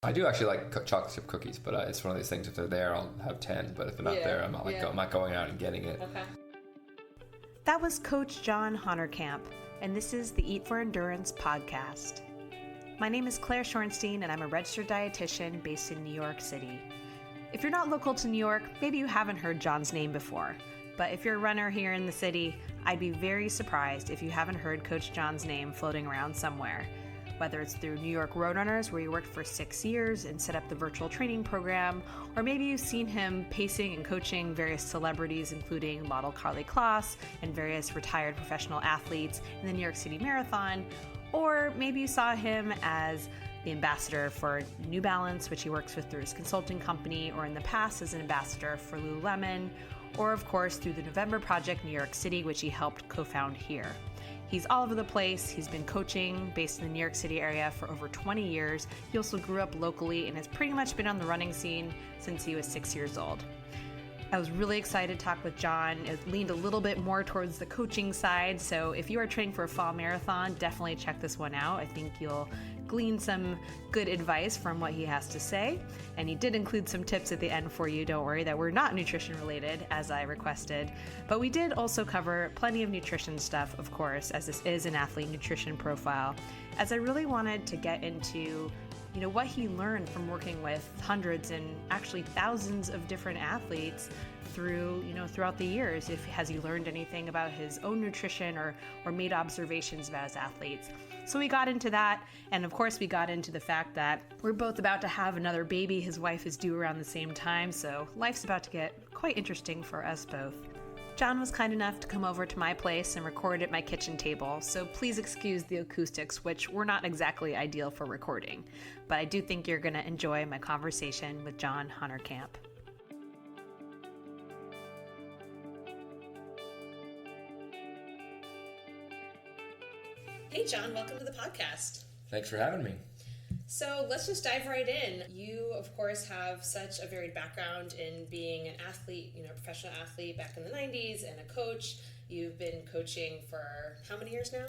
I do actually like chocolate chip cookies, but it's one of these things. If they're there, I'll have 10. But if they're not there, I'm not going out and getting it. Okay. That was Coach John Honerkamp, and this is the Eat for Endurance podcast. My name is Claire Shorenstein, and I'm a registered dietitian based in New York City. If you're not local to New York, maybe you haven't heard John's name before. But if you're a runner here in the city, I'd be very surprised if you haven't heard Coach John's name floating around somewhere. Whether it's through New York Roadrunners, where he worked for 6 years and set up the virtual training program, or maybe you've seen him pacing and coaching various celebrities, including model Carly Kloss and various retired professional athletes in the New York City Marathon, or maybe you saw him as the ambassador for New Balance, which he works with through his consulting company, or in the past as an ambassador for Lululemon, or of course through the November Project New York City, which he helped co-found here. He's all over the place. He's been coaching based in the New York City area for over 20 years. He also grew up locally and has pretty much been on the running scene since he was 6 years old. I was really excited to talk with John. It leaned a little bit more towards the coaching side, so if you are training for a fall marathon, definitely check this one out. I think you'll glean some good advice from what he has to say, and he did include some tips at the end for you, don't worry, that were not nutrition related, as I requested. But we did also cover plenty of nutrition stuff, of course, as this is an athlete nutrition profile, as I really wanted to get into what he learned from working with hundreds and actually thousands of different athletes throughout the years. Has he learned anything about his own nutrition or made observations about his athletes? So we got into that, and of course we got into the fact that we're both about to have another baby. His wife is due around the same time, so life's about to get quite interesting for us both. John was kind enough to come over to my place and record at my kitchen table, so please excuse the acoustics, which were not exactly ideal for recording. But I do think you're going to enjoy my conversation with John Honerkamp. Hey John, welcome to the podcast. Thanks for having me. So let's just dive right in. You, of course, have such a varied background in being an athlete, professional athlete back in the 90s and a coach. You've been coaching for how many years now?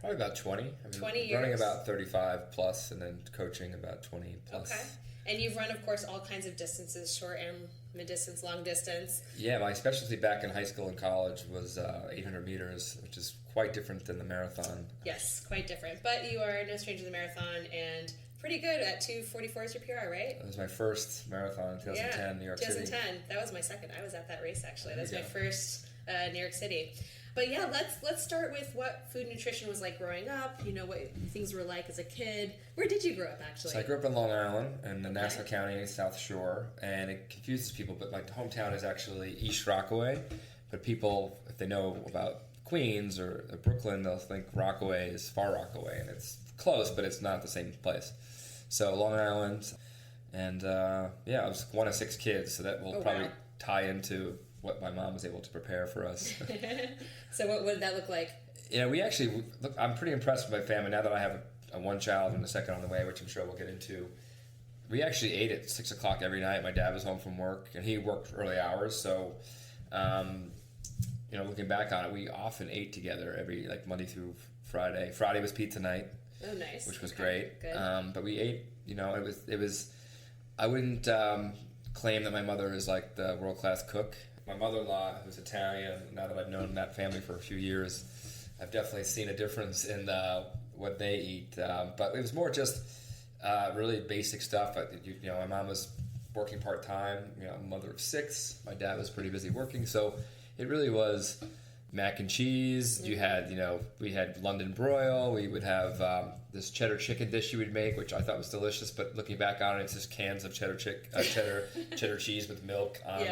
Probably about 20. 20 years. Running about 35 plus, and then coaching about 20 plus. Okay. And you've run, of course, all kinds of distances, short and mid-distance, long distance. Yeah, my specialty back in high school and college was 800 meters, which is quite different than the marathon. Yes, quite different. But you are no stranger to the marathon and pretty good at 2:44 is your PR, right? That was my first marathon in 2010, New York City. 2010. That was my second. I was at that race, actually. That was my first New York City. But yeah, let's start with what food nutrition was like growing up, what things were like as a kid. Where did you grow up, actually? So I grew up in Long Island in the Nassau County, South Shore, and it confuses people, but my hometown is actually East Rockaway. But people, if they know about Queens or Brooklyn, they'll think Rockaway is Far Rockaway, and it's close, but it's not the same place. So Long Island, and I was one of 6 kids, so that will probably tie into what my mom was able to prepare for us. So what did that look like? I'm pretty impressed with my family now that I have a one child and a second on the way, which I'm sure we'll get into. We actually ate at 6 o'clock every night. My dad was home from work, and he worked early hours, so looking back on it, we often ate together every Monday through Friday. Friday was pizza night. Oh, nice. Which was great. Good. But we ate, it was I wouldn't claim that my mother is like the world-class cook. My mother-in-law, who's Italian, now that I've known that family for a few years, I've definitely seen a difference in what they eat. But it was more just really basic stuff. My mom was working part-time, mother of 6. My dad was pretty busy working, so it really was mac and cheese. You had, we had London broil. We would have this cheddar chicken dish you would make, which I thought was delicious. But looking back on it, it's just cans of cheddar cheese with milk on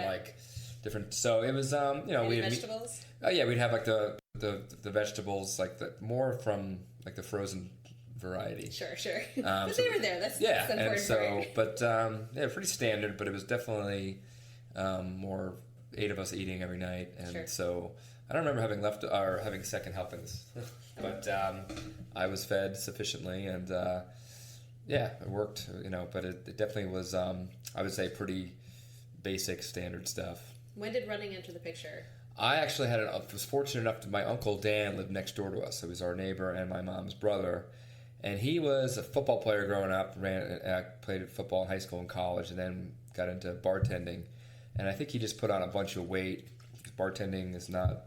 different. So it was, we had vegetables. We'd have the vegetables more from the frozen variety. Sure. But they were there. That's the important part. Pretty standard. But it was definitely more 8 of us eating every night, and so. I don't remember having second helpings, but I was fed sufficiently, and it worked. But it definitely was. I would say pretty basic, standard stuff. When did running enter the picture? I actually was fortunate enough to my Uncle Dan lived next door to us. So he was our neighbor and my mom's brother, And he was a football player growing up, played football in high school and college, and then got into bartending. And I think he just put on a bunch of weight. Bartending is not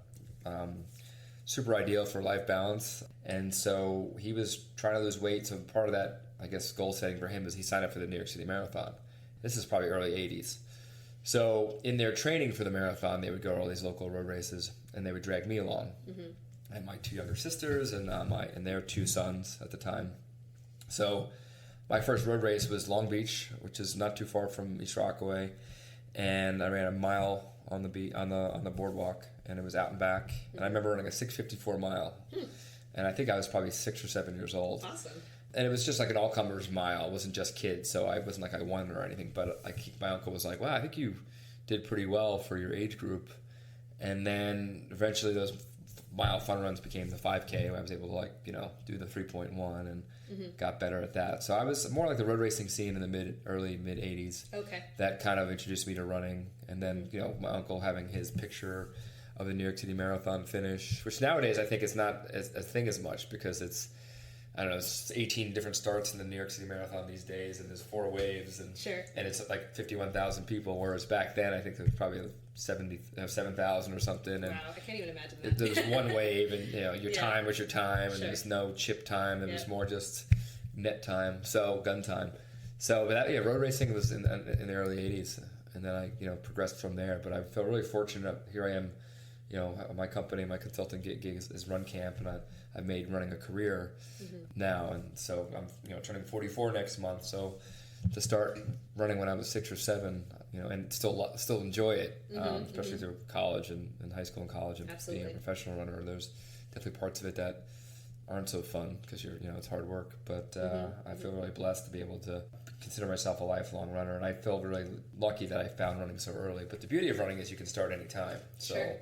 super ideal for life balance. And so he was trying to lose weight. So part of that, I guess, goal setting for him was he signed up for the New York City Marathon. This is probably early 80s. So in their training for the marathon, they would go to all these local road races, and they would drag me along. Mm-hmm. I had my 2 younger sisters and their 2 sons at the time. So my first road race was Long Beach, which is not too far from East Rockaway, and I ran a mile on the boardwalk, and it was out and back. Mm-hmm. And I remember running a 6:54 mile, and I think I was probably 6 or 7 years old. Awesome. And it was just like an all-comers mile. It wasn't just kids, so I wasn't like I won or anything. But my uncle was like, "Wow, I think you did pretty well for your age group." And then eventually those mile fun runs became the 5K. I was able to do the 3.1 and got better at that. So I was more like the road racing scene in the early mid 80s. Okay. That kind of introduced me to running. And then, my uncle having his picture of the New York City Marathon finish, which nowadays I think is not a thing as much because it's, I don't know, it's 18 different starts in the New York City Marathon these days, and there's 4 waves, and sure. And it's like 51,000 people, whereas back then I think there was probably 7,000 or something. And wow, I can't even imagine that. There was one wave, and your time was your time, and sure. there was no chip time. There was more just net time, so gun time. So, but road racing was in the early 80s, and then I progressed from there. But I feel really fortunate. Here I am. My company, my consulting gig is Honerkamp, and I've made running a career now, and so I'm turning 44 next month. So to start running when I was 6 or 7, and still enjoy it, especially through college and high school and college, and absolutely. being a professional runner. There's definitely parts of it that aren't so fun because it's hard work. But I feel really blessed to be able to consider myself a lifelong runner, and I feel really lucky that I found running so early. But the beauty of running is you can start any time. So sure.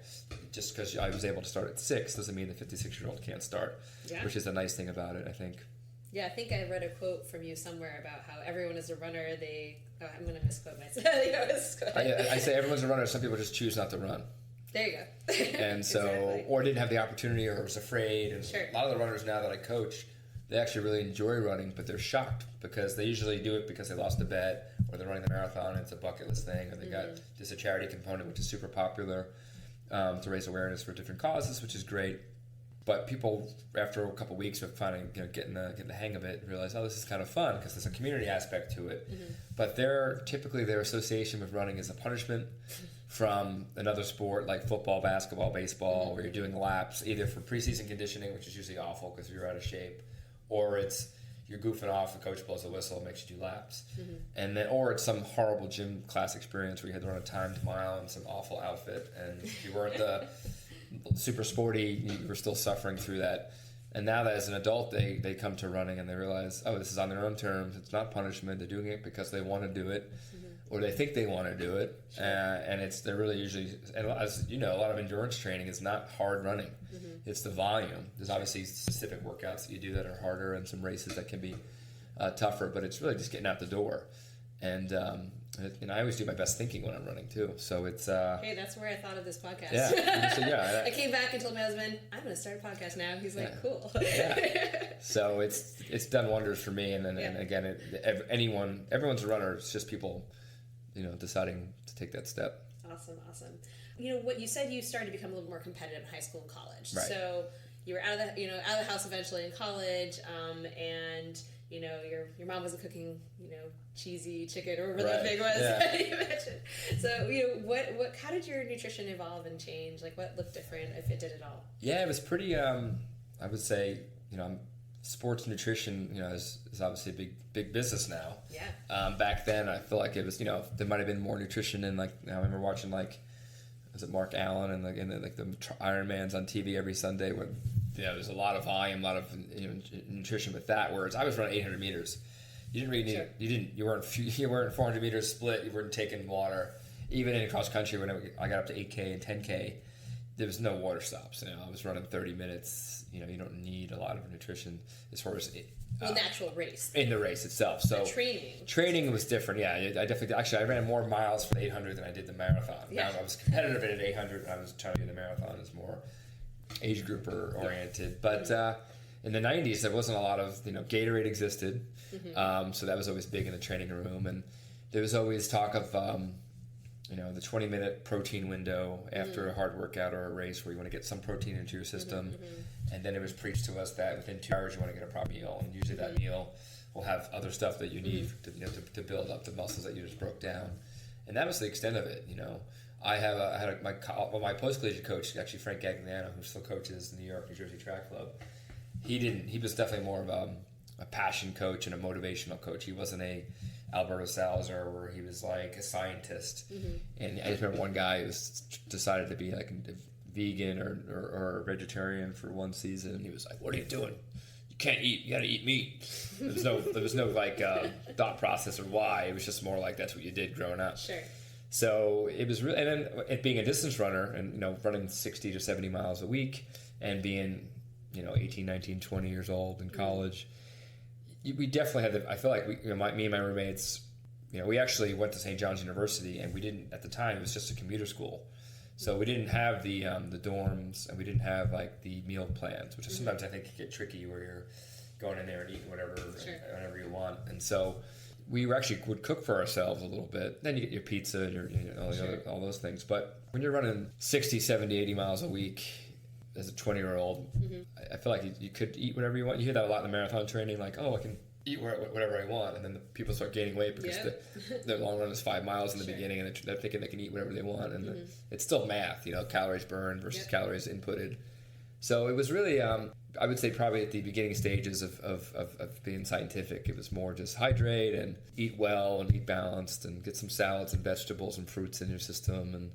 Just because I was able to start at 6 doesn't mean the 56-year-old can't start, which is the nice thing about it, I think. Yeah, I think I read a quote from you somewhere about how everyone is a runner. I'm going to misquote myself. I say everyone's a runner. Some people just choose not to run. There you go. And so, exactly. Or didn't have the opportunity, or was afraid. And sure. A lot of the runners now that I coach, they actually really enjoy running, but they're shocked because they usually do it because they lost a bet, or they're running the marathon and it's a bucket list thing, or they got just a charity component, which is super popular to raise awareness for different causes, which is great. But people, after a couple of weeks of finally getting the hang of it, realize, oh, this is kind of fun because there's a community aspect to it. But typically their association with running is a punishment from another sport like football, basketball, baseball, where you're doing laps either for preseason conditioning, which is usually awful because you're out of shape, or it's you're goofing off, the coach blows a whistle and makes you do laps. And then, or it's some horrible gym class experience where you had to run a timed mile in some awful outfit, and if you weren't the super sporty, you were still suffering through that. And now that as an adult, they come to running and they realize, oh, this is on their own terms. It's not punishment. They're doing it because they want to do it, or they think they want to do it. Sure. And they're really usually, and as you know, a lot of endurance training is not hard running. It's the volume. There's obviously specific workouts that you do that are harder, and some races that can be tougher, but it's really just getting out the door. And I always do my best thinking when I'm running too. So it's hey, that's where I thought of this podcast. Yeah, so, I came back and told my husband, I'm going to start a podcast now. He's like, cool. So it's done wonders for me. And then and again, everyone's a runner. It's just people, deciding to take that step. Awesome. What you said, you started to become a little more competitive in high school and college. Right. So you were out of the house eventually in college, and your mom wasn't cooking, cheesy chicken or whatever that thing was. Yeah. You mentioned. So, how did your nutrition evolve and change? Like, what looked different, if it did at all? Yeah, it was pretty. I would say, sports nutrition, is obviously a big business now. Yeah. Back then, I feel like it was, there might have been more nutrition in I remember watching was it Mark Allen and the Ironmans on TV every Sunday where there's a lot of volume, a lot of nutrition with that. Whereas I was running 800 meters, you didn't really need you weren't 400 meters split. You weren't taking water. Even in cross country, when I got up to 8K and 10K, there was no water stops. I was running 30 minutes. You don't need a lot of nutrition as far as natural race in the race itself. So training was different. Yeah, I definitely. Actually, I ran more miles for the 800 than I did the marathon. Yeah. Now I was competitive at 800, and I was trying to do the marathon as more age grouper oriented. But in the 90s, there wasn't a lot of, Gatorade existed. So that was always big in the training room. And there was always talk of, the 20-minute protein window after a hard workout or a race where you want to get some protein into your system. And then it was preached to us that within 2 hours you want to get a proper meal. And usually that meal will have other stuff that you need to build up the muscles that you just broke down. And that was the extent of it, my post-collegiate coach, actually Frank Gagliano, who still coaches the New York, New Jersey Track Club. He was definitely more of a passion coach and a motivational coach. He wasn't a Alberto Salazar where he was like a scientist. And I just remember one guy who decided to be like a vegan or a vegetarian for one season. And he was like, "What are you doing? You can't eat. You got to eat meat." There was no like thought process or why. It was just more like that's what you did growing up. Sure. So it was really, and then it being a distance runner and running 60 to 70 miles a week and being 18, 19, 20 years old in college, we definitely had I feel like me and my roommates, we actually went to St. John's University, and we didn't, at the time, it was just a commuter school. So we didn't have the dorms, and we didn't have like the meal plans, which is sometimes I think can get tricky where you're going in there and eating whatever you want. And so we would cook for ourselves a little bit. Then you get your pizza and all those things. But when you're running 60, 70, 80 miles a week as a 20-year-old, I feel like you could eat whatever you want. You hear that a lot in the marathon training, like, oh, I can eat whatever I want. And then the people start gaining weight because their long run is 5 miles in the beginning, and they're thinking they can eat whatever they want. And it's still math, calories burned versus calories inputted. So it was really, I would say probably at the beginning stages of being scientific, it was more just hydrate and eat well and eat balanced and get some salads and vegetables and fruits in your system, and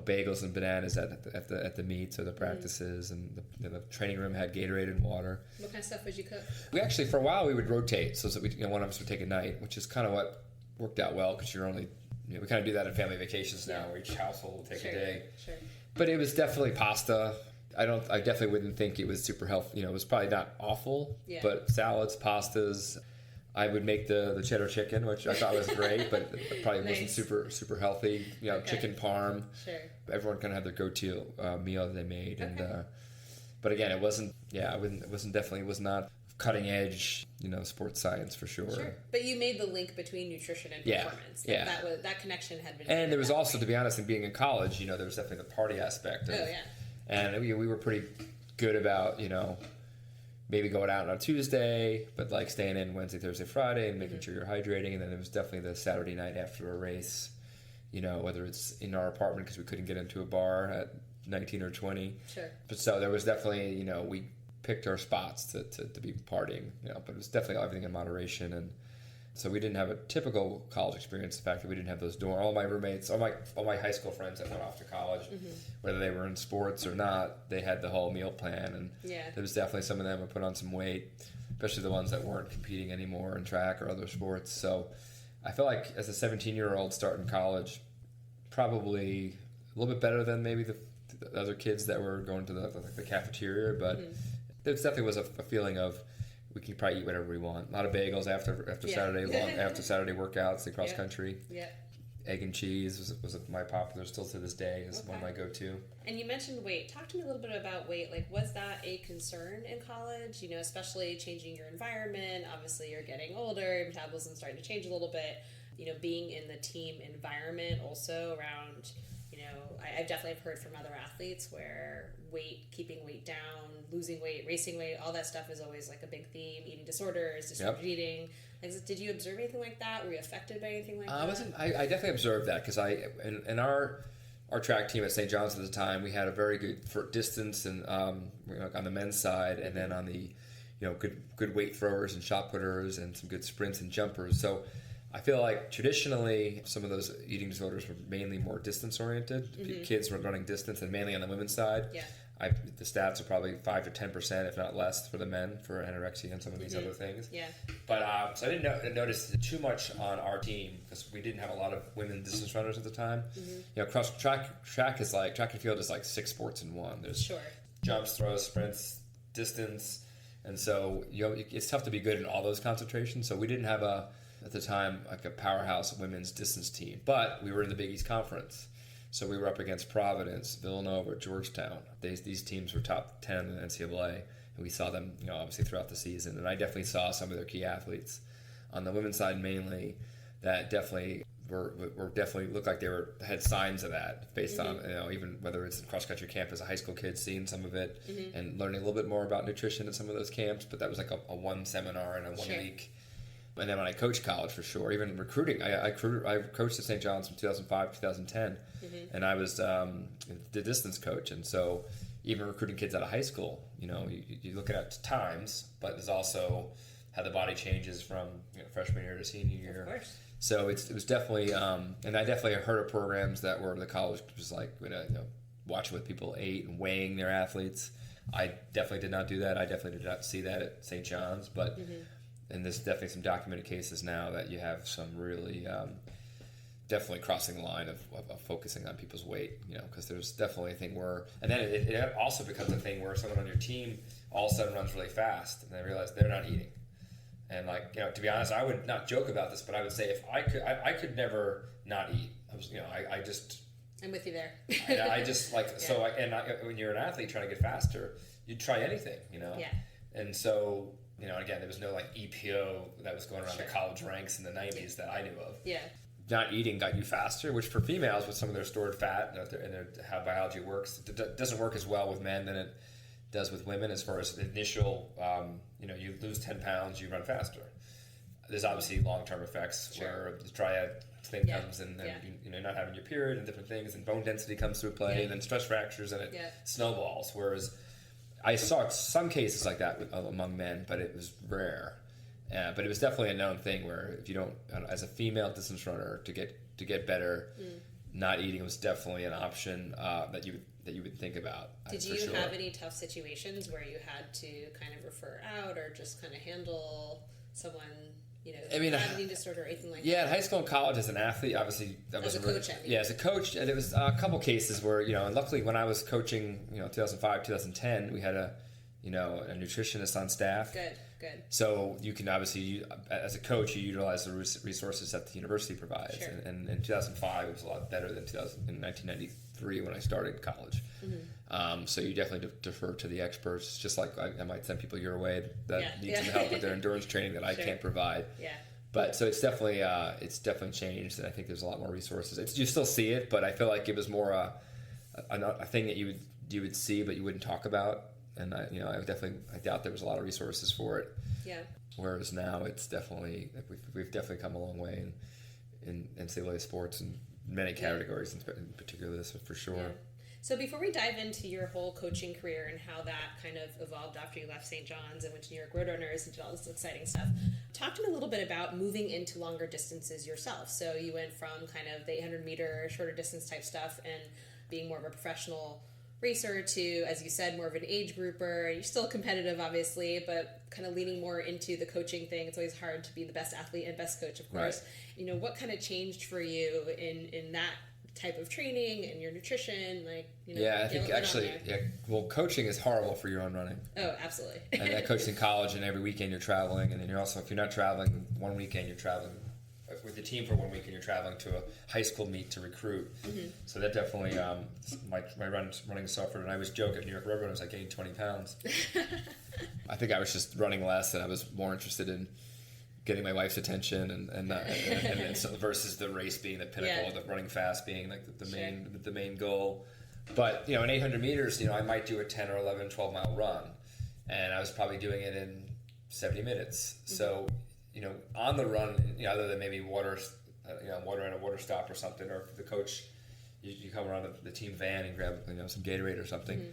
bagels and bananas at the meets or the practices, and the training room had Gatorade and water. What kind of stuff would you cook? We actually, for a while, we would rotate so that one of us would take a night, which is kind of what worked out well because you're only, we kind of do that at family vacations now where each household will take a day. Sure. But it was definitely pasta. I definitely wouldn't think it was super healthy. It was probably not awful, but salads, pastas. I would make the cheddar chicken, which I thought was great, but it probably wasn't super healthy. Chicken parm. Sure. Everyone kind of had their go-to meal that they made, and but again, it wasn't. Yeah, it was not cutting edge. Sports science for sure. Sure. But you made the link between nutrition and performance. Yeah. That connection had been. And there was also, to be honest, in being in college, there was definitely the party aspect. And we were pretty good about, maybe going out on a Tuesday, but like staying in Wednesday, Thursday, Friday, and making sure you're hydrating. And then it was definitely the Saturday night after a race, whether it's in our apartment because we couldn't get into a bar at 19 or 20. Sure. But so there was definitely, we picked our spots to be partying, but it was definitely everything in moderation. And so we didn't have a typical college experience. The fact that we didn't have those all my roommates, all my high school friends that went off to college, whether they were in sports or not, they had the whole meal plan, and there was definitely some of them who put on some weight, especially the ones that weren't competing anymore in track or other sports. So I feel like as a 17-year-old starting college, probably a little bit better than maybe the other kids that were going to the cafeteria, but there definitely was a feeling of, we can probably eat whatever we want. A lot of bagels after Saturday workouts, the cross country. Yeah. Egg and cheese was my popular, still to this day, is one of my go-to. And you mentioned weight. Talk to me a little bit about weight. Like, was that a concern in college? Especially changing your environment. Obviously, you're getting older. Your metabolism's starting to change a little bit. Being in the team environment also around. I've definitely heard from other athletes where keeping weight down, losing weight, racing weight, all that stuff is always like a big theme. Eating disorders, disordered eating. Like, did you observe anything like that? Were you affected by anything like that? I definitely observed that because in our track team at St. John's at the time, we had a very good for distance and on the men's side, and then on the good weight throwers and shot putters and some good sprints and jumpers. So I feel like traditionally some of those eating disorders were mainly more distance-oriented. Kids were running distance, and mainly on the women's side. Yeah. The stats are probably 5 to 10%, if not less, for the men for anorexia and some of these other things. Yeah. But so I didn't notice too much on our team because we didn't have a lot of women distance runners at the time. Cross track and field is like 6 sports in one. There's jumps, throws, sprints, distance, and so it's tough to be good in all those concentrations. So we didn't have at the time, like a powerhouse women's distance team. But we were in the Big East Conference. So we were up against Providence, Villanova, Georgetown. These teams were top 10 in the NCAA. and we saw them, obviously throughout the season. And I definitely saw some of their key athletes on the women's side mainly that definitely were definitely looked like they had signs of that based on even whether it's cross country camp as a high school kid, seeing some of it and learning a little bit more about nutrition in some of those camps. But that was like a one seminar and a 1 week. And then when I coached college, for sure, even recruiting, I coached at St. John's from 2005 to 2010, and I was the distance coach. And so even recruiting kids out of high school, you look at times, but there's also how the body changes from freshman year to senior year. Of course. So it was definitely, and I definitely heard of programs that were the college was like, watching what people ate and weighing their athletes. I definitely did not do that. I definitely did not see that at St. John's, but. And there's definitely some documented cases now that you have some really definitely crossing the line of focusing on people's weight, because there's definitely a thing where, and then it also becomes a thing where someone on your team all of a sudden runs really fast and they realize they're not eating. And to be honest, I would not joke about this, but I would say if I could never not eat. I just. I'm with you there. I just when you're an athlete trying to get faster, you'd try anything, Yeah. And so. Again, there was no EPO that was going around the college ranks in the 90s that I knew of. Yeah. Not eating got you faster, which for females with some of their stored fat and how biology works, it doesn't work as well with men than it does with women as far as the initial, you lose 10 pounds, you run faster. There's obviously long-term effects where the triad thing comes and then you're not having your period and different things, and bone density comes through play and then stress fractures and it snowballs, whereas I saw some cases like that among men, but it was rare. But it was definitely a known thing where if you don't, as a female distance runner, to get better, not eating was definitely an option that you would think about. Did you have any tough situations where you had to kind of refer out or just kind of handle someone? Having an eating disorder or anything like that? Yeah, in high school and college as an athlete, obviously that was as a coach. As a coach, and it was a couple cases where and luckily when I was coaching, 2005, 2010, we had a nutritionist on staff. Good. So you can obviously, as a coach, you utilize the resources that the university provides. Sure. And in 2005, it was a lot better than in 1993 when I started college. So you definitely defer to the experts, just like I might send people your way that need some help with their endurance training that I can't provide. Yeah. But so it's definitely changed, and I think there's a lot more resources. You still see it, but I feel like it was more a thing that you would see, but you wouldn't talk about. And I doubt there was a lot of resources for it. Yeah. Whereas now it's definitely we've definitely come a long way in NCAA sports in many categories, in particular this for sure. Yeah. So before we dive into your whole coaching career and how that kind of evolved after you left St. John's and went to New York Roadrunners and did all this exciting stuff, talk to me a little bit about moving into longer distances yourself. So you went from kind of the 800-meter shorter distance type stuff and being more of a professional racer to, as you said, more of an age grouper. You're still competitive, obviously, but kind of leaning more into the coaching thing. It's always hard to be the best athlete and best coach, of course. Right. What kind of changed for you in that type of training and your nutrition? I think actually, coaching is horrible for your own running. Oh, absolutely. And I coached in college, and every weekend you're traveling, and then you're also, if you're not traveling one weekend, you're traveling with the team for 1 week, and you're traveling to a high school meet to recruit. So that definitely, my running suffered, and I was joking at New York Roadrunners, I gained 20 pounds. I think I was just running less, and I was more interested in getting my wife's attention, and so versus the race being the pinnacle, the running fast being like the main goal. But in 800 meters, I might do a 10 or 11, 12 mile run, and I was probably doing it in 70 minutes. So on the run, other than maybe water at a water stop or something, or if the coach, you come around the team van and grab some Gatorade or something.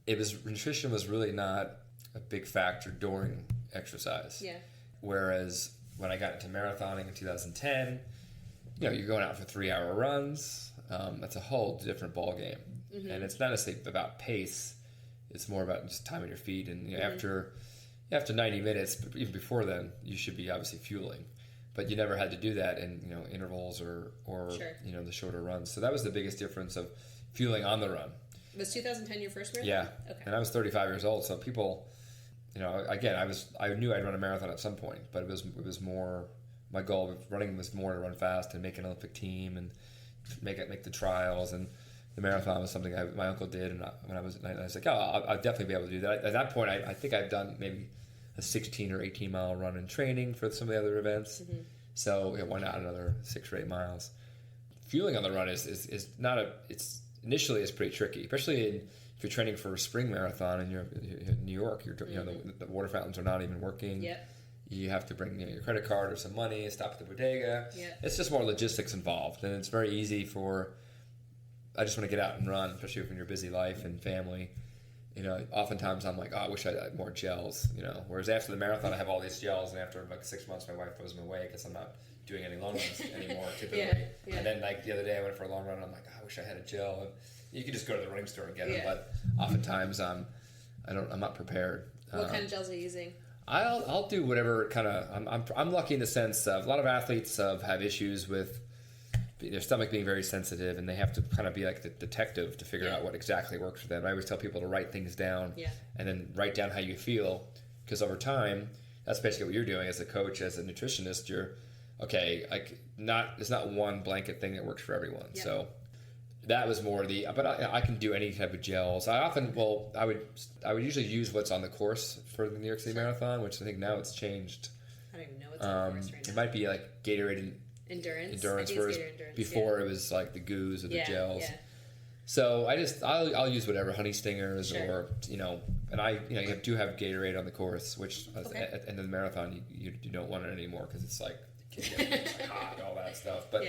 Nutrition was really not a big factor during exercise. Yeah. Whereas when I got into marathoning in 2010, you're going out for 3-hour runs. That's a whole different ball game, and it's not necessarily about pace. It's more about just time on your feet, and after 90 minutes, but even before then, you should be obviously fueling. But you never had to do that in intervals or the shorter runs. So that was the biggest difference of fueling on the run. Was 2010 your first marathon? Yeah. Okay. And I was 35 years old, so people, again, I knew I'd run a marathon at some point, but it was more, my goal of running was more to run fast and make an Olympic team and make the trials. And the marathon was something my uncle did, and I was like, oh, I'll definitely be able to do that. At that point, I think I've done maybe a 16 or 18 mile run in training for some of the other events. Mm-hmm. So why not another 6 or 8 miles? Fueling on the run is not it's initially it's pretty tricky, especially if you're training for a spring marathon and you're in New York. You know, the water fountains are not even working. Yep. You have to bring your credit card or some money, stop at the bodega. Yep. It's just more logistics involved, and it's very easy I just want to get out and run, especially from your busy life and family. You know, oftentimes I'm like, oh, I wish I had more gels, you know. Whereas after the marathon, I have all these gels, and after like 6 months, my wife throws them away because I'm not doing any long runs anymore, typically. Yeah. And then like the other day, I went for a long run, and I'm like, oh, I wish I had a gel. And you can just go to the running store and get them, but oftentimes I'm not prepared. What kind of gels are you using? I'll do whatever kind of. I'm lucky in the sense of a lot of athletes have issues with their stomach being very sensitive, and they have to kind of be like the detective to figure out what exactly works for them. I always tell people to write things down, and then write down how you feel, because over time, that's basically what you're doing as a coach, as a nutritionist. You're it's not one blanket thing that works for everyone. Yep. So that was more but I can do any type of gels. I would usually use what's on the course for the New York City Marathon, which I think now it's changed. I don't even know what's on the course right now. It might be like Gatorade Endurance, whereas before it was like the goos or the gels. Yeah. So I'll use whatever, honey stingers or and you do have Gatorade on the course, which at the end of the marathon you don't want it anymore because it's like hot, all that stuff. But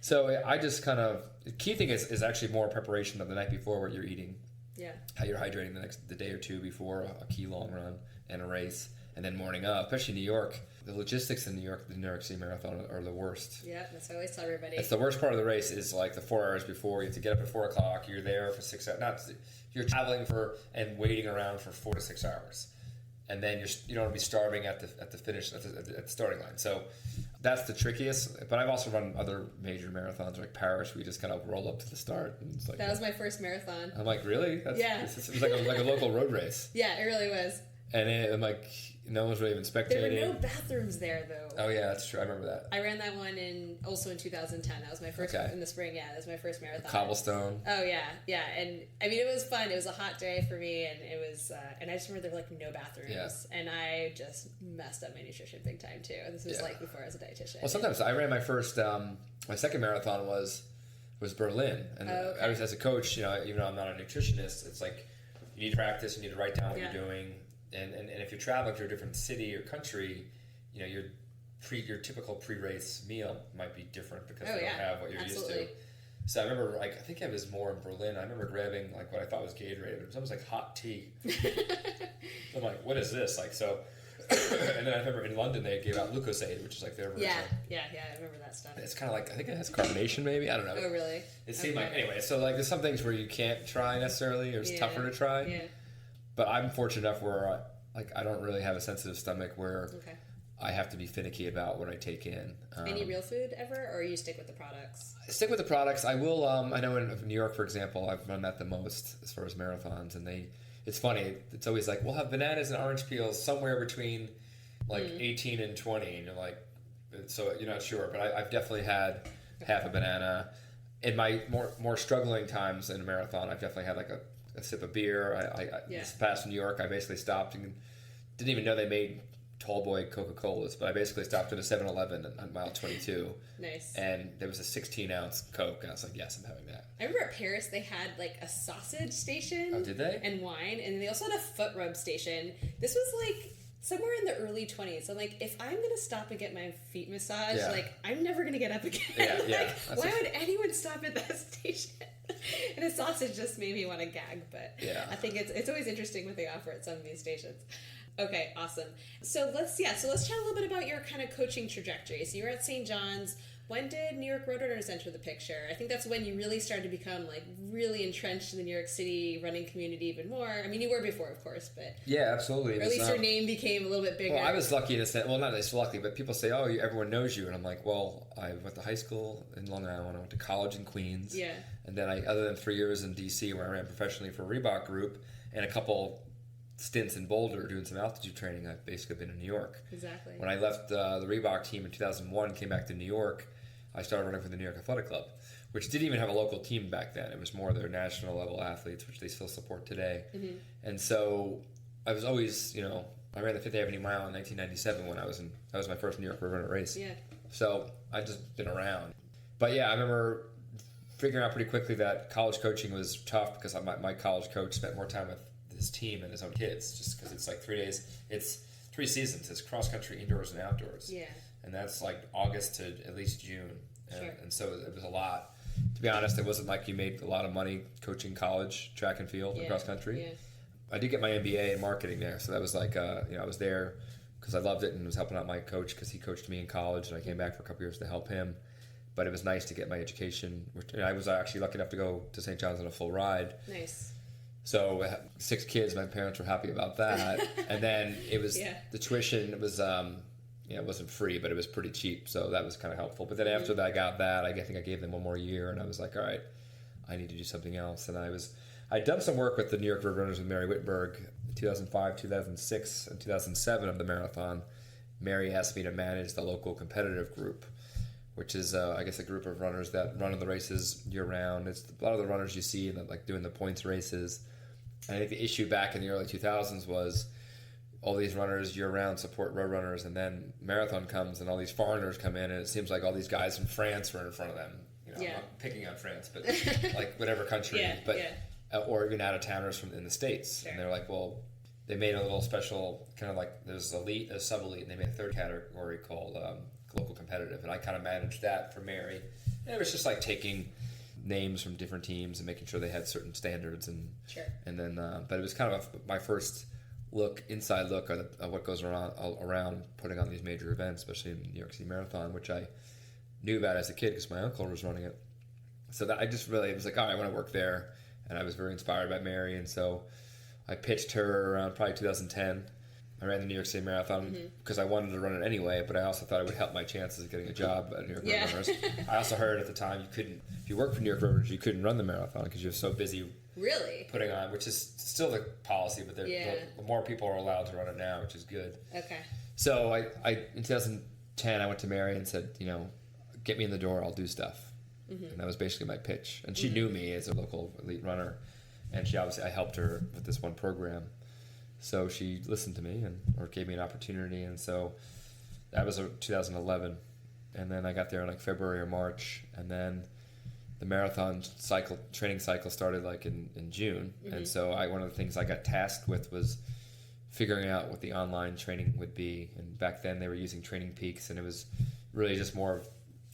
so I just kind of the key thing is actually more preparation of the night before, what you're eating, how you're hydrating the day or two before a key long run and a race, and then morning up, especially in New York. The logistics in New York, the New York City Marathon, are the worst. Yeah, that's what I always tell everybody. It's the worst part of the race is like the 4 hours before. You have to get up at 4 o'clock. You're there for 6 hours. You're traveling and waiting around for 4 to 6 hours, and then you don't want to be starving at the finish at the starting line. So that's the trickiest. But I've also run other major marathons like Paris, where you just kind of roll up to the start. And it's like, that was my first marathon. I'm like, really? It was like a local road race. Yeah, it really was. And I'm like, no one's really even spectating. There were no bathrooms there, though. Oh, yeah, that's true. I remember that. I ran that one also in 2010. That was my first in the spring. Yeah, that was my first marathon. Cobblestone. Oh, yeah. And, I mean, it was fun. It was a hot day for me, and it was, and I just remember there were, like, no bathrooms. Yeah. And I just messed up my nutrition big time, too. This was, like, before I was a dietitian. Well, sometimes I ran my first, my second marathon was Berlin. And I was, as a coach, even though I'm not a nutritionist, it's like, you need to practice, you need to write down what you're doing. And if you're traveling to a different city or country, your typical pre-race meal might be different because they don't have what you're used to. So I remember, I think it was more in Berlin. I remember grabbing what I thought was Gatorade. It was almost like hot tea. I'm like, what is this? And then I remember in London they gave out Lucozade, which is like their version. Yeah, I remember that stuff. It's kind of like, I think it has carbonation maybe. I don't know. Oh, really? It seemed like, anyway. So there's some things where you can't try necessarily, or it's tougher to try. Yeah. But I'm fortunate enough where I don't really have a sensitive stomach where I have to be finicky about what I take in. Any real food ever, or you stick with the products? I stick with the products. I will. I know in New York, for example, I've run that the most as far as marathons, and it's funny. It's always like, we'll have bananas and orange peels somewhere between 18 and 20, and you're like, so you're not sure. But I've definitely had half a banana. In my more struggling times in a marathon, I've definitely had a sip of beer. This past New York, I basically stopped and didn't even know they made tall boy Coca-Colas, but I basically stopped at a 7-Eleven on mile 22. Nice. And there was a 16-ounce Coke, and I was like, yes, I'm having that. I remember at Paris they had a sausage station. Oh, did they? And wine, and they also had a foot rub station. This was somewhere in the early 20s. I'm like, if I'm gonna stop and get my feet massaged, I'm never gonna get up again. Yeah. Why would anyone stop at that station? And a sausage just made me want to gag, but I think it's always interesting what they offer at some of these stations. Okay, awesome. So let's chat a little bit about your kind of coaching trajectory. So you were at St. John's. When did New York Road Runners enter the picture? I think that's when you really started to become really entrenched in the New York City running community even more. I mean, you were before, of course, but absolutely. Or at least your name became a little bit bigger. Well, I was lucky to say, not as lucky, but people say, "Oh, everyone knows you," and I'm like, "Well, I went to high school in Long Island. I went to college in Queens, and then other than 3 years in DC where I ran professionally for a Reebok group and a couple stints in Boulder doing some altitude training, I've basically been in New York. Exactly. When I left the Reebok team in 2001, came back to New York, I started running for the New York Athletic Club, which didn't even have a local team back then. It was more their national level athletes, which they still support today. Mm-hmm. And so I was always, I ran the Fifth Avenue Mile in 1997 when that was my first New York Road Runner race. Yeah. So I've just been around. But yeah, I remember figuring out pretty quickly that college coaching was tough because my college coach spent more time with his team and his own kids, just because it's like 3 days. It's 3 seasons. It's cross country, indoors, and outdoors. Yeah. And that's like August to at least June. Sure. And so it was a lot. To be honest, it wasn't like you made a lot of money coaching college track and field and cross country. Yeah. I did get my MBA in marketing there, so that was like, I was there because I loved it and was helping out my coach because he coached me in college, and I came back for a couple years to help him. But it was nice to get my education. I was actually lucky enough to go to St. John's on a full ride. Nice. So I had 6 kids. My parents were happy about that. And then it was the tuition. It was it wasn't free, but it was pretty cheap. So that was kind of helpful. But then after I got that, I think I gave them one more year, and I was like, all right, I need to do something else. And I'd done some work with the New York Road Runners with Mary Whitberg in 2005, 2006, and 2007 of the marathon. Mary asked me to manage the local competitive group, which is, I guess, a group of runners that run in the races year-round. It's a lot of the runners you see like doing the points races. And I think the issue back in the early 2000s was all these runners year-round support road runners, and then marathon comes and all these foreigners come in, and it seems like all these guys from France were in front of them. I'm not picking on France, but like whatever country, or even out-of-towners in the States. Sure. And they're like, well, they made a little special kind of like there's elite, there's sub-elite, and they made a third category called local competitive, and I kind of managed that for Mary. And it was just like taking names from different teams and making sure they had certain standards, and then but it was kind of my first inside look at what goes around putting on these major events, especially in the New York City Marathon, which I knew about as a kid because my uncle was running it. So that I just really was like, all right, I want to work there, and I was very inspired by Mary, and so I pitched her around probably 2010. I ran the New York City Marathon because I wanted to run it anyway, but I also thought it would help my chances of getting a job at New York Road Runners. I also heard at the time if you work for New York Road Runners, you couldn't run the marathon because you're so busy putting on, which is still the policy, but the more people are allowed to run it now, which is good. Okay. So I in 2010, I went to Mary and said, get me in the door, I'll do stuff. And that was basically my pitch. And she knew me as a local elite runner, and I helped her with this one program. So she listened to me or gave me an opportunity, and so that was 2011. And then I got there in like February or March, and then the marathon training cycle started like in June. And so one of the things I got tasked with was figuring out what the online training would be. And back then they were using Training Peaks, and it was really just more of,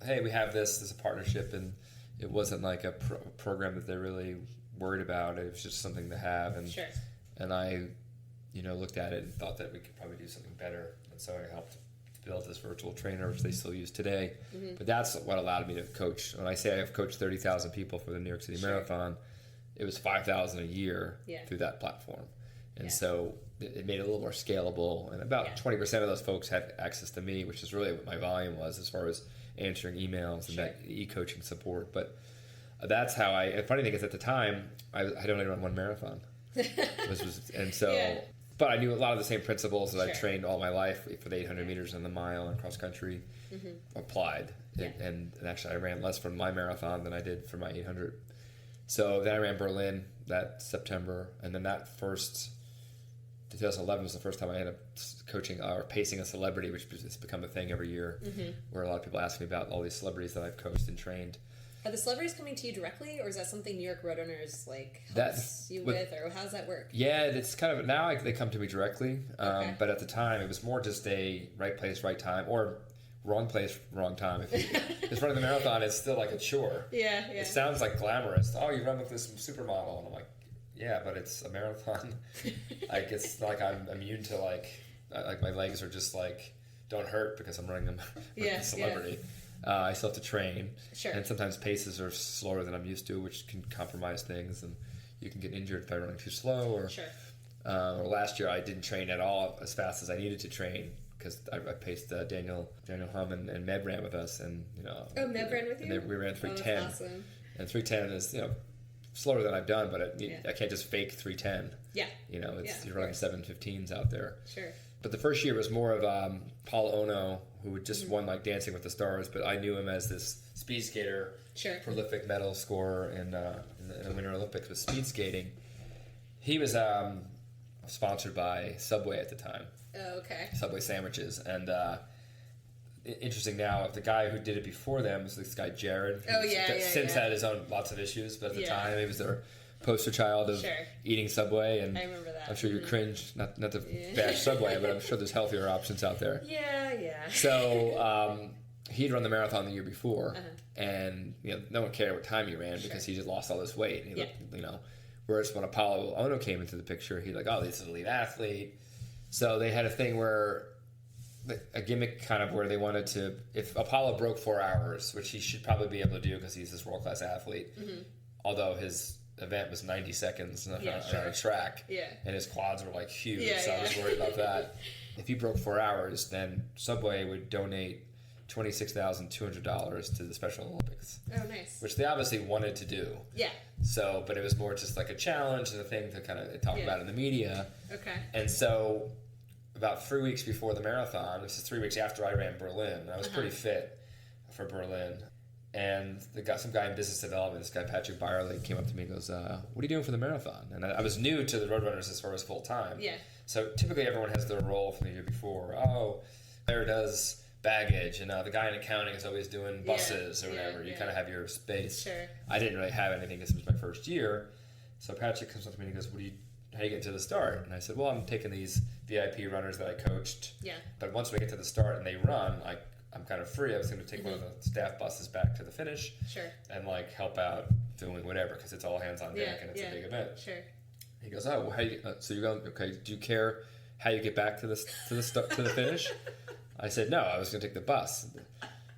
hey, we have this as a partnership, and it wasn't like a program that they're really worried about. It was just something to have. And I looked at it and thought that we could probably do something better. And so I helped build this virtual trainer, which they still use today. But that's what allowed me to coach. When I say I've coached 30,000 people for the New York City Marathon, it was 5,000 a year through that platform. And so it made it a little more scalable. And about 20% of those folks had access to me, which is really what my volume was as far as answering emails and that e-coaching support. But that's how the funny thing is at the time, I'd only run one marathon. But I knew a lot of the same principles that I trained all my life for the 800 meters and the mile and cross country applied. And actually I ran less for my marathon than I did for my 800. So then I ran Berlin that September, and then 2011 was the first time I ended up coaching or pacing a celebrity, which has become a thing every year, where a lot of people ask me about all these celebrities that I've coached and trained. Are the celebrities coming to you directly, or is that something New York Road Runners helps you with, or how does that work? Yeah, it's kind of now they come to me directly, but at the time it was more just a right place, right time, or wrong place, wrong time. Because running the marathon is still like a chore. It sounds like glamorous. Oh, you run with this supermodel, and I'm like, yeah, but it's a marathon. Like it's like I'm immune to like my legs are just like don't hurt because I'm running with a celebrity. I still have to train, and sometimes paces are slower than I'm used to, which can compromise things, and you can get injured by running too slow. Or last year I didn't train at all as fast as I needed to train because I paced Daniel Hum and Meb ran with us, and Meb ran with you. We ran 3:10, awesome. And 3:10 is slower than I've done, but I can't just fake 3:10. You're running 7:15s out there. But the first year was more of Paul Ono, who had just won like Dancing with the Stars, but I knew him as this speed skater, prolific medal scorer in the Winter Olympics with speed skating. He was sponsored by Subway at the time. Oh, okay. Subway sandwiches. And interesting now, the guy who did it before them was this guy Jared. Since had his own lots of issues, but at the time he was their poster child of eating Subway. And I remember that. I'm sure you're cringe, not to bash Subway, but I'm sure there's healthier options out there. Yeah. So he'd run the marathon the year before, and no one cared what time he ran because he just lost all this weight. And he looked, whereas when Apollo Ono came into the picture, he's like, oh, this is an elite athlete. So they had a thing where, a gimmick kind of where they wanted to, if Apollo broke 4 hours, which he should probably be able to do because he's this world-class athlete, although his event was 90 seconds on a track, and his quads were like huge, so I was worried about that. If he broke 4 hours, then Subway would donate $26,200 to the Special Olympics. Oh, nice. Which they obviously wanted to do. Yeah. So, but it was more just like a challenge and a thing to kind of talk about in the media. Okay. And so, about 3 weeks before the marathon, this is 3 weeks after I ran Berlin, I was pretty fit for Berlin. And some guy in business development, this guy Patrick Byerly, came up to me and goes, what are you doing for the marathon? And I was new to the Roadrunners as far as full time. Yeah. So typically everyone has their role from the year before. Oh, Claire does baggage, and the guy in accounting is always doing buses or whatever. You kind of have your space. Sure. I didn't really have anything because it was my first year. So Patrick comes up to me and he goes, how do you get to the start? And I said, well, I'm taking these VIP runners that I coached. Yeah. But once we get to the start and they run, I'm kind of free. I was going to take one of the staff buses back to the finish. Sure. And help out doing whatever because it's all hands on deck and it's a big event. Sure. He goes, oh, well, how you? So you're going? Okay. Do you care how you get back to the finish? I said no. I was going to take the bus.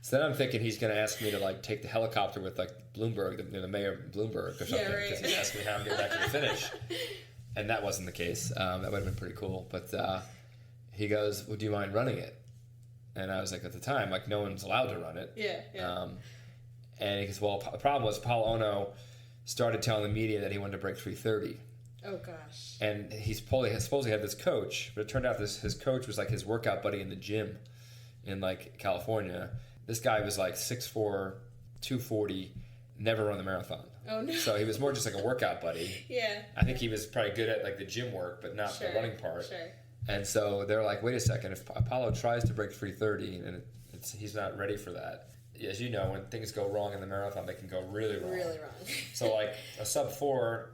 So then I'm thinking he's going to ask me to take the helicopter with Bloomberg, the mayor of Bloomberg or something, because he's asking me how I'm getting back to the finish. And that wasn't the case. That would have been pretty cool. But he goes, well, do you mind running it? And I was like, at the time, no one's allowed to run it. Yeah. And he goes, well, the problem was Paul Ono started telling the media that he wanted to break 3:30. Oh, gosh. And he supposedly had this coach, but it turned out his coach was his workout buddy in the gym in California. This guy was 6'4", 240, never run the marathon. Oh, no. So he was more just a workout buddy. Yeah. I think he was probably good at the gym work, but not the running part. Sure. And so they're like, wait a second, if Apollo tries to break 3:30 and he's not ready for that, as you know, when things go wrong in the marathon, they can go really wrong. Really wrong. So a sub 4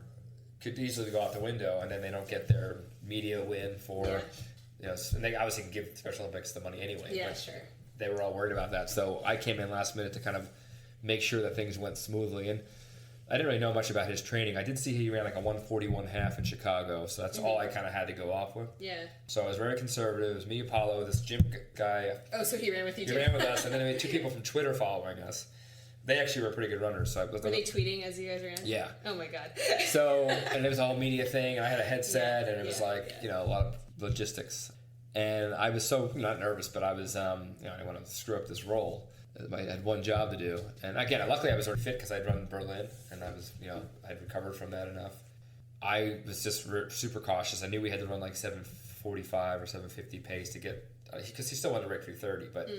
could easily go out the window, and then they don't get their media win for, and they obviously can give Special Olympics the money anyway. Yeah, sure. They were all worried about that. So I came in last minute to kind of make sure that things went smoothly. And I didn't really know much about his training. I did see he ran a 141.5 in Chicago, so that's all I kind of had to go off with. Yeah. So I was very conservative. It was me, Apollo, this gym guy. Oh, so he ran with you too? He ran with us, and then we had 2 people from Twitter following us. They actually were pretty good runners. So were they tweeting as you guys ran? Yeah. Oh my god. So, and it was a whole media thing, and I had a headset, and it was a lot of logistics. And I was so, not nervous, but I was, I didn't want to screw up this role. I had one job to do. And again, luckily I was already fit because I'd run Berlin, and I was, I'd recovered from that enough. I was just super cautious. I knew we had to run 7:45 or 7:50 pace to get, because he still wanted to break 3:30, but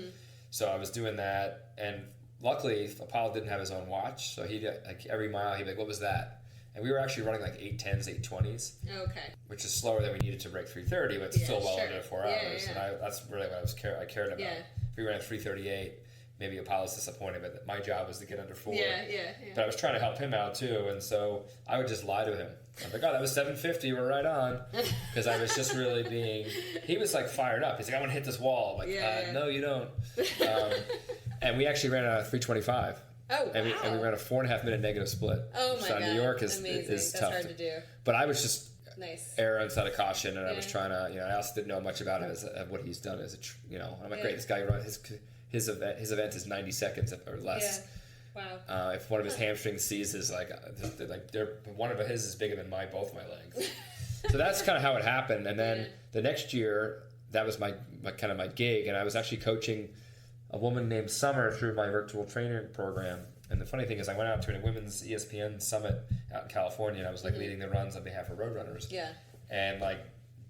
so I was doing that, and luckily, Apollo didn't have his own watch, so he'd every mile he'd be like, "What was that?" And we were actually running 8:10s, 8:20s. Okay. Which is slower than we needed to break 3:30, but still well under 4 hours. And that's really what I cared about. Yeah. If we ran 3:38, maybe Apollo's disappointed, but my job was to get under 4. Yeah. But I was trying to help him out too, and so I would just lie to him. I'm like, "Oh, that was 7:50. We're right on," because I was just really being. He was fired up. He's like, "I want to hit this wall." I'm like, no, you don't. And we actually ran a 3:25. Oh, wow. And we ran a 4.5 minute negative split. Oh my god! New York is That's tough. That's hard to do. But I was just err on side of caution, and I was trying to. I also didn't know much about him as what he's done as I'm like, great, this guy runs his event is 90 seconds or less. Yeah. Wow. If one of his hamstrings seizes, one of his is bigger than both my legs. So that's kind of how it happened. And then the next year, that was my kind of my gig, and I was actually coaching a woman named Summer through my virtual training program. And the funny thing is, I went out to a women's ESPN summit out in California, and I was leading the runs on behalf of Roadrunners. Yeah. And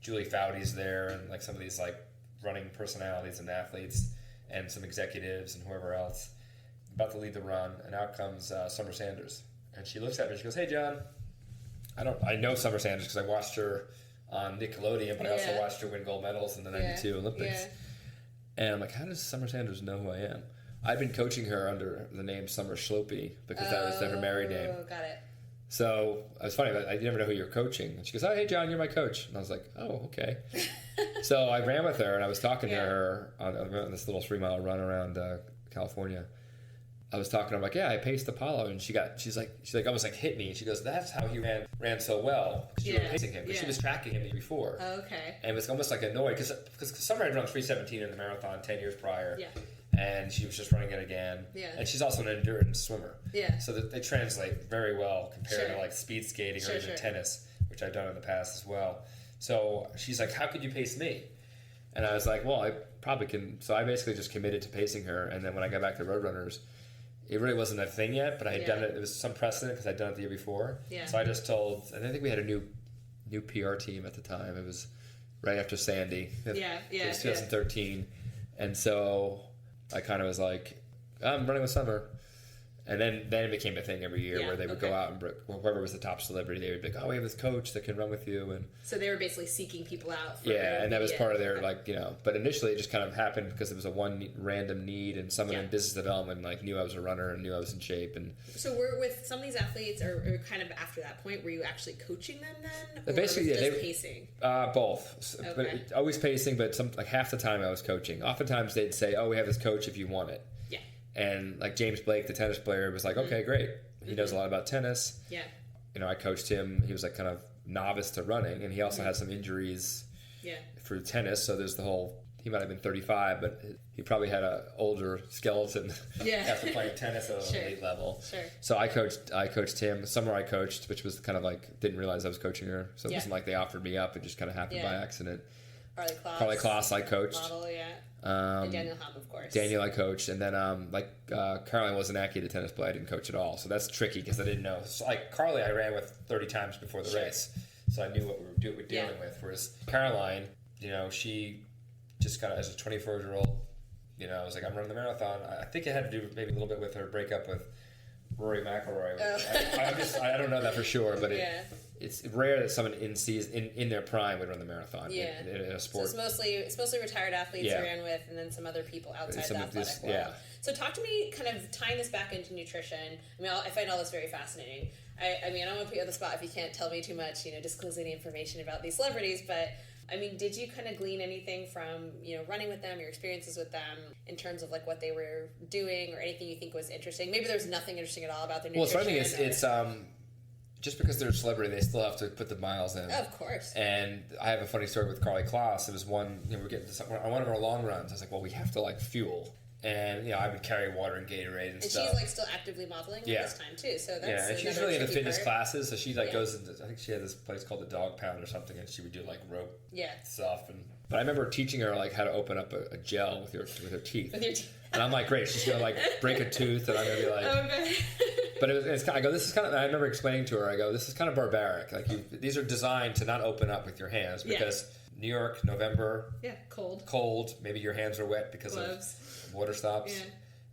Julie Foudy's there, and like some of these like running personalities and athletes, and some executives and whoever else about to lead the run. And out comes Summer Sanders, and she looks at me and she goes, "Hey, John, I know Summer Sanders because I watched her on Nickelodeon, but I also watched her win gold medals in the '92 Olympics." And I'm like, how does Summer Sanders know who I am? I'd been coaching her under the name Summer Schlopey because that was her married name. Oh, got it. So it was funny, I never know who you're coaching. And she goes, "Oh, hey, John, you're my coach." And I was like, "Oh, okay." So I ran with her, and I was talking to her on this little 3-mile run around California. I was talking to her, I'm like, "Yeah, I paced Apollo." And she's like almost like hit me. And she goes, "That's how he ran so well, because you were pacing him." Because she was tracking him before. Oh, okay. And it was almost like annoyed, because Summer had run 3:17 in the marathon 10 years prior. Yeah. And she was just running it again. Yeah. And she's also an endurance swimmer. Yeah. So that they translate very well compared to like speed skating or even tennis, which I've done in the past as well. So she's like, "How could you pace me?" And I was like, "Well, I probably can." So I basically just committed to pacing her. And then when I got back to Roadrunners, it really wasn't a thing yet, but I had done it. It was some precedent because I'd done it the year before. Yeah. So I just told, and I think we had a new PR team at the time. It was right after Sandy. It was 2013. And so I kind of was like, "I'm running with Summer." And then it became a thing every year where they would go out and whoever was the top celebrity, they would be like, "Oh, we have this coach that can run with you." And so they were basically seeking people out. And that was part of their but initially it just kind of happened because it was a one random need, and someone in business development like knew I was a runner and knew I was in shape. And so we're with some of these athletes, or kind of after that point, were you actually coaching them then? Or basically, was it just pacing? Both, but always pacing. But like half the time I was coaching. Oftentimes they'd say, "Oh, we have this coach if you want it." And like James Blake, the tennis player, was like, "Okay, great. He knows a lot about tennis." Yeah. I coached him. He was like kind of novice to running, and he also had some injuries for tennis. So there's the whole, he might have been 35, but he probably had an older skeleton after playing tennis at an elite level. Sure. So I coached him. Summer I coached, which was kind of like, didn't realize I was coaching her. So it wasn't like they offered me up. It just kind of happened by accident. Carly Kloss I coached. Model, and Daniel Hopp, of course. Daniel I coached, and then Caroline Wozniacki, the tennis player, I didn't coach at all, so that's tricky because I didn't know. So like Carly, I ran with 30 times before the race, so I knew what we were dealing with. Whereas Caroline, she just got, as a 24-year-old, I was like, "I'm running the marathon." I think it had to do maybe a little bit with her breakup with Rory McIlroy. I don't know that for sure, but it's rare that someone in their prime would run the marathon in a sport. So it's mostly retired athletes you ran with, and then some other people outside the athletic world. Yeah. So talk to me, kind of tying this back into nutrition. I mean, I find all this very fascinating. I don't want to put you on the spot if you can't tell me too much, disclose any information about these celebrities, but I mean, did you kind of glean anything from, running with them, your experiences with them, in terms of like what they were doing, or anything you think was interesting? Maybe there's nothing interesting at all about their nutrition. Well, so I think it's just because they're a celebrity, they still have to put the miles in. Of course. And I have a funny story with Carly Kloss. It was one, we're getting on one of our long runs. I was like, "Well, we have to fuel." And I would carry water and Gatorade and stuff. And she's still actively modeling at this time too. So that's and she's really into fitness classes. So she goes into, I think she had this place called the Dog Pound or something, and she would do rope stuff. But I remember teaching her how to open up a gel with her teeth. With your teeth. And I'm like, "Great, she's gonna break a tooth," and I'm gonna be like, "Okay." But it's kind of, I go, "This is kind of," I remember explaining to her, I go, "This is kind of barbaric. These are designed to not open up with your hands because New York, November, cold. Maybe your hands are wet because gloves. Of water stops,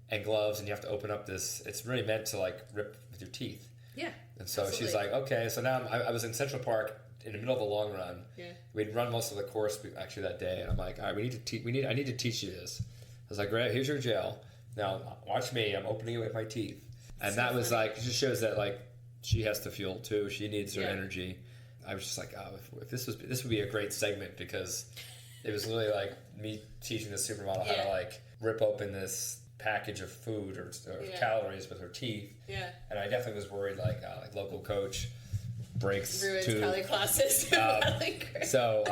and gloves, and you have to open up this. It's really meant to rip with your teeth." Yeah. And so she's like, "Okay." So now I was in Central Park in the middle of a long run. Yeah. We'd run most of the course actually that day, and I'm like, "All right, I need to teach you this." I was like, "Great, here's your gel. Now watch me. I'm opening it with my teeth." And that was it just shows that she has to fuel too. She needs her energy. I was just like, "Oh, if this would be a great segment," because it was really me teaching the supermodel how to rip open this package of food or calories with her teeth. Yeah. And I definitely was worried local coach breaks ruins Carly Kloss's so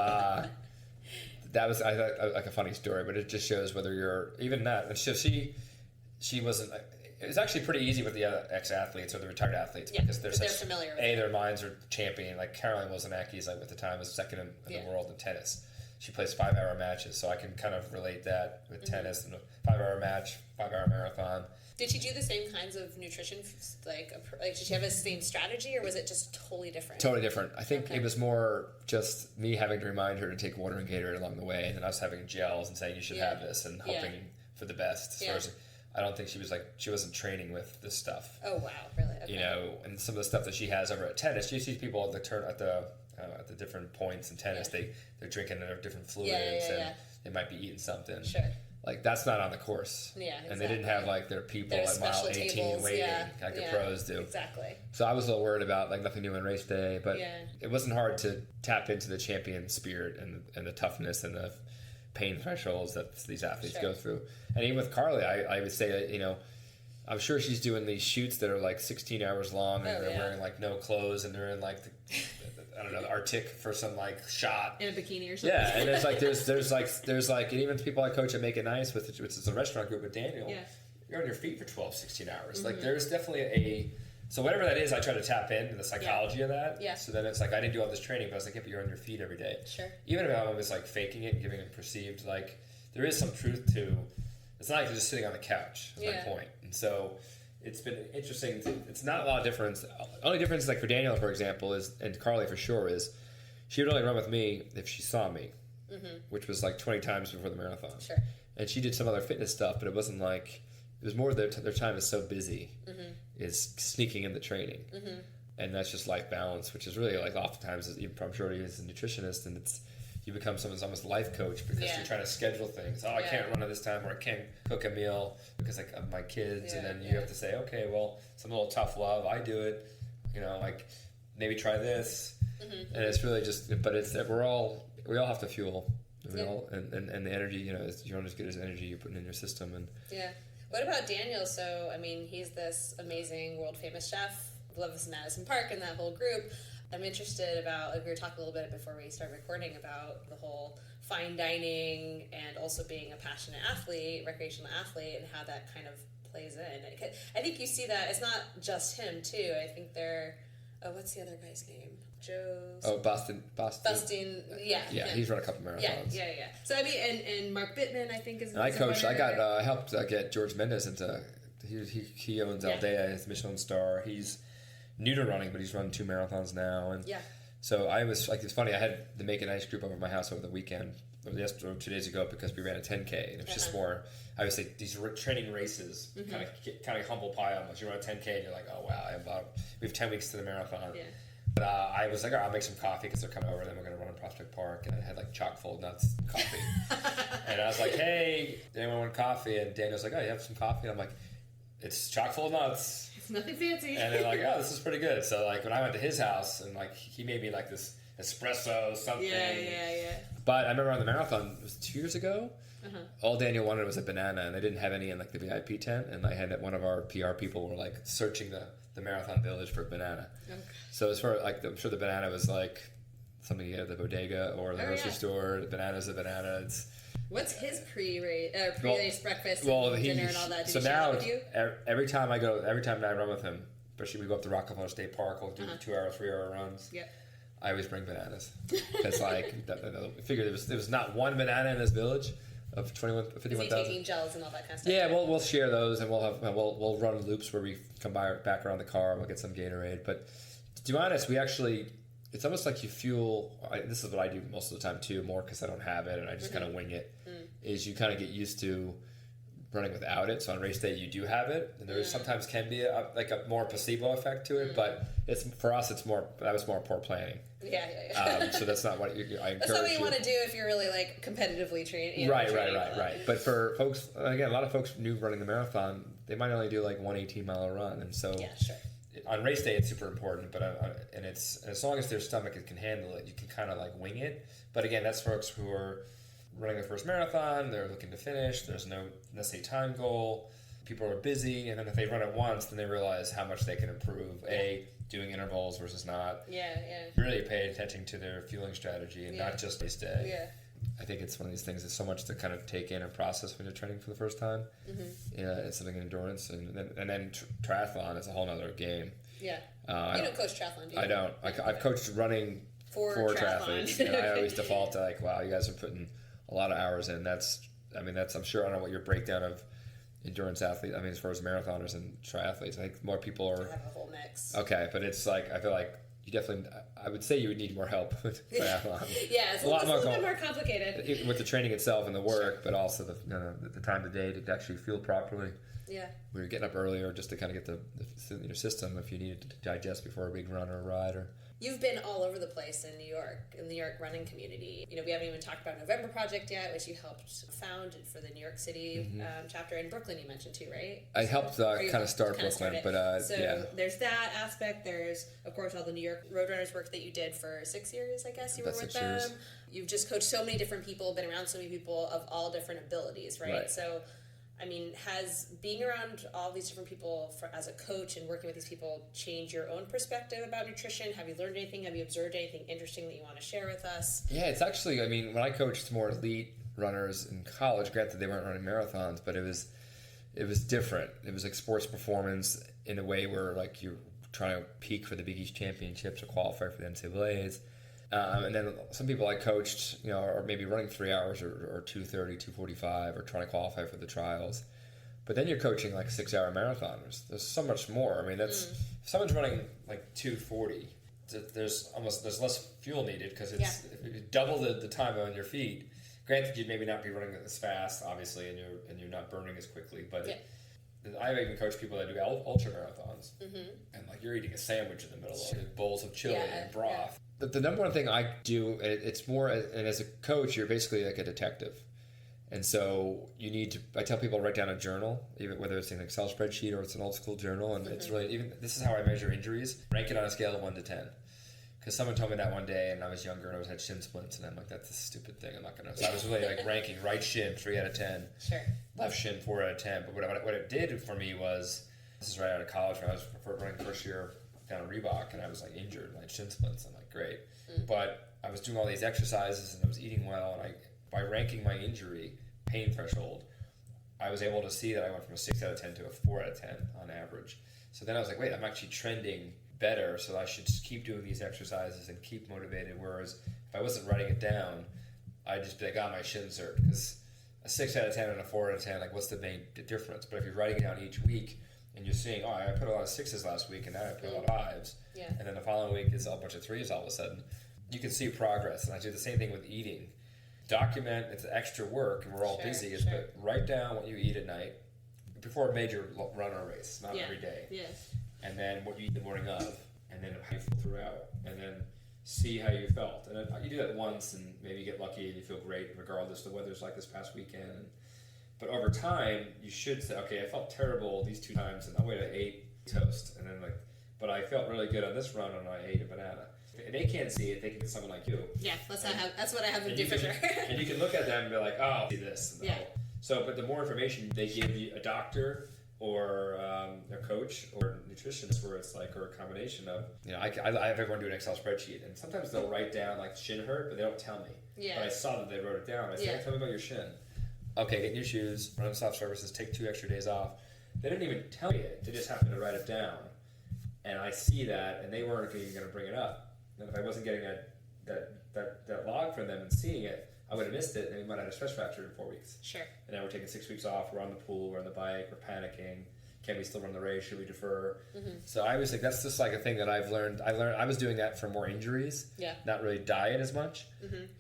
that was, I thought, a funny story, but it just shows whether you're even that. And so she wasn't. It was actually pretty easy with the ex-athletes or the retired athletes because they're familiar with it. Their minds are champion. Caroline Wozniacki at the time was second in the world in tennis. She plays 5-hour matches, so I can kind of relate that with tennis and a 5-hour match, 5-hour marathon. Did she do the same kinds of nutrition, like did she have the same strategy, or was it just totally different? Totally different. I think it was more just me having to remind her to take water and Gatorade along the way, and then us having gels and saying you should have this and hoping for the best. As far as, I don't think she wasn't training with this stuff. Oh wow, really? Okay. You know, and some of the stuff that she has over at tennis, you see people at the different points in tennis, they're drinking their different fluids and they might be eating something. Sure. Like, that's not on the course. Yeah, exactly. And they didn't have, like, their people at mile 18 tables, waiting like the pros do. Exactly. So I was a little worried about, like, nothing new on race day, but it wasn't hard to tap into the champion spirit and the toughness and the pain thresholds that these athletes go through. And even with Carly, I would say that, you know, I'm sure she's doing these shoots that are, like, 16 hours long, and they're wearing, like, no clothes, and they're in, like, I don't know, the Arctic for some like shot in a bikini or something. Yeah, and it's like there's like, and even people I coach at Make It Nice with, which is a restaurant group with Daniel. Yeah. You're on your feet for 12, 16 hours. Like, there's definitely so whatever that is, I try to tap into the psychology of that. Yeah. So then it's like, I didn't do all this training, but I was like, yeah, but you're on your feet every day. Sure. Even if I was like faking it and giving it perceived, like, there is some truth to. It's not like you're just sitting on the couch. Is my point. And so. It's been interesting. It's not a lot of difference. The only difference, like for Daniel, for example, and Carly for sure, is she would only run with me if she saw me, which was like 20 times before the marathon. Sure. And she did some other fitness stuff, but it wasn't like, it was more their time is so busy, is sneaking in the training. And that's just life balance, which is really like oftentimes, I'm sure he is a nutritionist, and you become someone's almost life coach because you're trying to schedule things. I can't run at this time, or I can't cook a meal because of my kids. And then you have to say, okay, well, some little tough love. I do it, you know, like maybe try this. And it's really just, but we all have to fuel. We all, and the energy, you know, you're only as good as the energy you're putting in your system. And what about Daniel? So, I mean, he's this amazing world famous chef, loves Madison Park and that whole group. I'm interested about, like we were talking a little bit before we started recording about the whole fine dining and also being a passionate athlete, recreational athlete, and how that kind of plays in. I think you see that it's not just him too. I think what's the other guy's name? Boston. Yeah, he's run a couple marathons. Yeah. So I mean, and Mark Bittman, I think is. And I coached. I helped get George Mendes into. He owns Aldea. He's a Michelin star. He's new to running, but he's run 2 marathons now. And so I was like, it's funny. I had the Make It Nice group over my house over the weekend, or 2 days ago, because we ran a 10K, and it's just more. I would say these training races kind of humble pie almost. You run a 10K, and you're like, oh wow, we have 10 weeks to the marathon. Yeah. But I was like, all right, I'll make some coffee because they're coming over. Then we're going to run in Prospect Park. And I had like chock full of nuts coffee. And I was like, hey, does anyone want coffee? And Daniel's like, oh, you have some coffee? And I'm like, it's chock full of nuts. It's nothing fancy. And they're like, oh, this is pretty good. So like when I went to his house and like he made me like this espresso something. Yeah. But I remember on the marathon, it was 2 years ago. All Daniel wanted was a banana, and they didn't have any in like the VIP tent. And I had one of our PR people were like searching the marathon village for a banana. Okay. So as far like I'm sure the banana was like something you get at the bodega or the grocery store. The banana's a banana. What's his pre-race breakfast and dinner and all that? So now every time I run with him, especially we go up to Rockefeller State Park, we'll do 2 hour, 3 hour runs. Yeah. I always bring bananas. It's like I figured there was not one banana in this village of 51,000. Is he taking gels and all that kind of stuff? Yeah, we'll share those, and we'll run loops where we come back around the car and we'll get some Gatorade. But to be honest, it's almost like you fuel. This is what I do most of the time too, more because I don't have it and I just kind of wing it. Is you kind of get used to running without it. So on race day you do have it, and there sometimes can be a more placebo effect to it. But for us, that was more poor planning. Yeah. So that's not what I encourage. That's not what you want to do if you're really like competitively trained. Right. But for folks, again, a lot of folks new running the marathon, they might only do like 1 18-mile run, and so on race day it's super important. But and as long as their stomach can handle it, you can kind of like wing it. But again, that's folks who are running their first marathon. They're looking to finish. There's no necessarily time goal. People are busy, and then if they run it once, then they realize how much they can improve. Doing intervals versus not. Really pay attention to their fueling strategy and not just race day. Yeah. I think it's one of these things. There's so much to kind of take in and process when you're training for the first time. It's something in endurance, and then triathlon is a whole other game. Yeah. You don't coach triathlon, do you? I don't. I've coached running for triathletes, and I always default to like, wow, you guys are putting a lot of hours in. I'm sure I don't know what your breakdown of endurance athletes. I mean, as far as marathoners and triathletes, I think more people are. I have a whole mix. Okay, but it's like I feel like you definitely. I would say you would need more help with triathlon. Yeah, it's a little bit more complicated with the training itself and the work, but also the time of day to actually fuel properly. Yeah. We were getting up earlier just to kind of get the your system if you needed to digest before a big run or a ride or. You've been all over the place in New York running community. We haven't even talked about November Project yet, which you helped found for the New York City chapter. In Brooklyn you mentioned too, right? I helped kind of start Brooklyn, but so yeah. There's that aspect. There's, of course, all the New York Roadrunners work that you did for 6 years, I guess you were with them. Years. You've just coached so many different people, been around so many people of all different abilities, right? So, I mean, has being around all these different people as a coach and working with these people changed your own perspective about nutrition? Have you learned anything? Have you observed anything interesting that you want to share with us? Yeah, it's actually, I mean, when I coached more elite runners in college, granted they weren't running marathons, but it was different. It was like sports performance in a way where like you're trying to peak for the Big East championships or qualify for the NCAAs. And then some people I coached, are maybe running 3 hours or 2:30, 2:45, or trying to qualify for the trials. But then you're coaching like 6-hour marathoners. There's so much more. I mean, if someone's running like 2:40, there's less fuel needed because it's if you double the time on your feet. Granted, you'd maybe not be running as fast, obviously, and you're not burning as quickly. But I've even coached people that do ultra marathons, and like you're eating a sandwich in the middle of bowls of chili and broth. Yeah. But the number one thing I do, it's more, and as a coach, you're basically like a detective. And so I tell people to write down a journal, even whether it's an Excel spreadsheet or it's an old school journal. And it's really, this is how I measure injuries. Rank it on a scale of 1 to 10. Because someone told me that one day and I was younger and I had shin splints. And I'm like, that's a stupid thing. I'm not going to. So I was really like ranking right shin 3 out of 10. Sure. Left shin 4 out of 10. But what it did for me was, this is right out of college when I was running first year down at Reebok, and I was like injured, like shin splints. I'm like, great. But I was doing all these exercises and I was eating well, and by ranking my injury pain threshold, I was able to see that I went from a 6 out of 10 to a 4 out of 10 on average. So then I was like, wait, I'm actually trending better, so I should just keep doing these exercises and keep motivated. Whereas if I wasn't writing it down, I'd just be like, my shins hurt, because a 6 out of 10 and a 4 out of 10, like what's the main difference? But if you're writing it down each week, and you're seeing, I put a lot of 6s last week, and now I put a lot of 5s. Yeah. And then the following week is a bunch of 3s all of a sudden. You can see progress. And I do the same thing with eating. Document, it's extra work, and we're all busy, but write down what you eat at night before a major run or race, not every day. Yeah. And then what you eat the morning of, and then how you feel throughout, and then see how you felt. And then you do that once, and maybe you get lucky and you feel great, regardless of the weather's like this past weekend. But over time, you should say, okay, I felt terrible these 2 times, and I ate toast, and then but I felt really good on this run, and I ate a banana. And they can't see it; they can get someone like you. Yeah, that's what I have them do for sure. And you can look at them and be like, "Oh, see this." But the more information they give you, a doctor or a coach or a nutritionist, where it's like, or a combination of, I have everyone do an Excel spreadsheet, and sometimes they'll write down like shin hurt, but they don't tell me. Yeah. But I saw that they wrote it down. I said, "Tell me about your shin." Okay, get new shoes, run soft services, take 2 extra days off. They didn't even tell me it. They just happened to write it down. And I see that, and they weren't even going to bring it up. And if I wasn't getting that log from them and seeing it, I would have missed it, and we might have had a stress fracture in 4 weeks. Sure. And now we're taking 6 weeks off, we're on the pool, we're on the bike, we're panicking. Can we still run the race? Should we defer? So I was like, that's just like a thing that I've learned. I was doing that for more injuries, not really diet as much.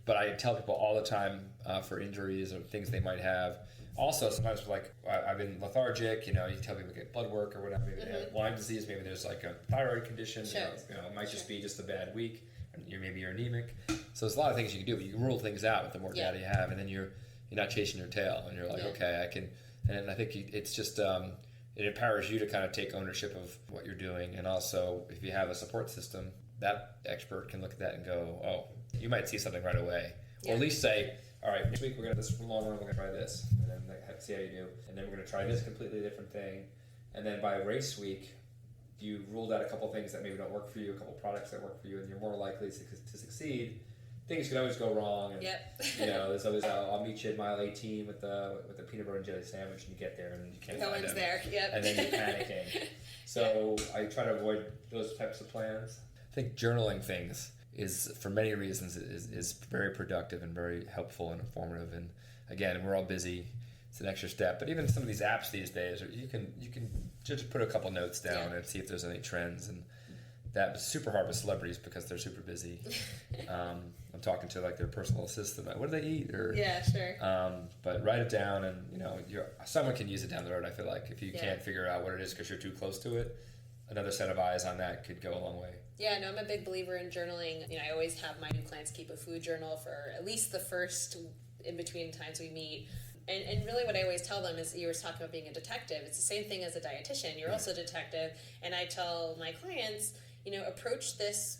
But I tell people all the time for injuries or things they might have. Also, sometimes I've been lethargic. You tell people to get blood work or whatever. Maybe they have Lyme disease. Maybe there's like a thyroid condition. Sure. It might just be just a bad week. Maybe you're anemic. So there's a lot of things you can do. But you can rule things out with the more data you have, and then you're not chasing your tail, and you're like, okay, I can. And I think it's just. It empowers you to kind of take ownership of what you're doing. And also, if you have a support system, that expert can look at that and go, oh, you might see something right away. Or at least say, all right, next week we're going to this long run, we're going to try this. And then see how you do. And then we're going to try this completely different thing. And then by race week, you ruled out a couple things that maybe don't work for you, a couple products that work for you, and you're more likely to succeed. Things can always go wrong, and there's always I'll meet you at mile 18 with the peanut butter and jelly sandwich, and you get there and you can't find them. There, and then you're panicking. So I try to avoid those types of plans. I think journaling things is, for many reasons, is very productive and very helpful and informative. And again, we're all busy. it's an extra step. But even some of these apps these days, you can just put a couple notes down and see if there's any trends. And that's super hard with celebrities because they're super busy. I'm talking to like their personal assistant. Like, what do they eat? Or sure. But write it down, and someone can use it down the road. I feel like if you can't figure out what it is because you're too close to it, another set of eyes on that could go a long way. Yeah, no, I'm a big believer in journaling. I always have my new clients keep a food journal for at least the first in between times we meet. And really what I always tell them is, you were talking about being a detective. It's the same thing as a dietitian. You're also a detective. And I tell my clients, approach this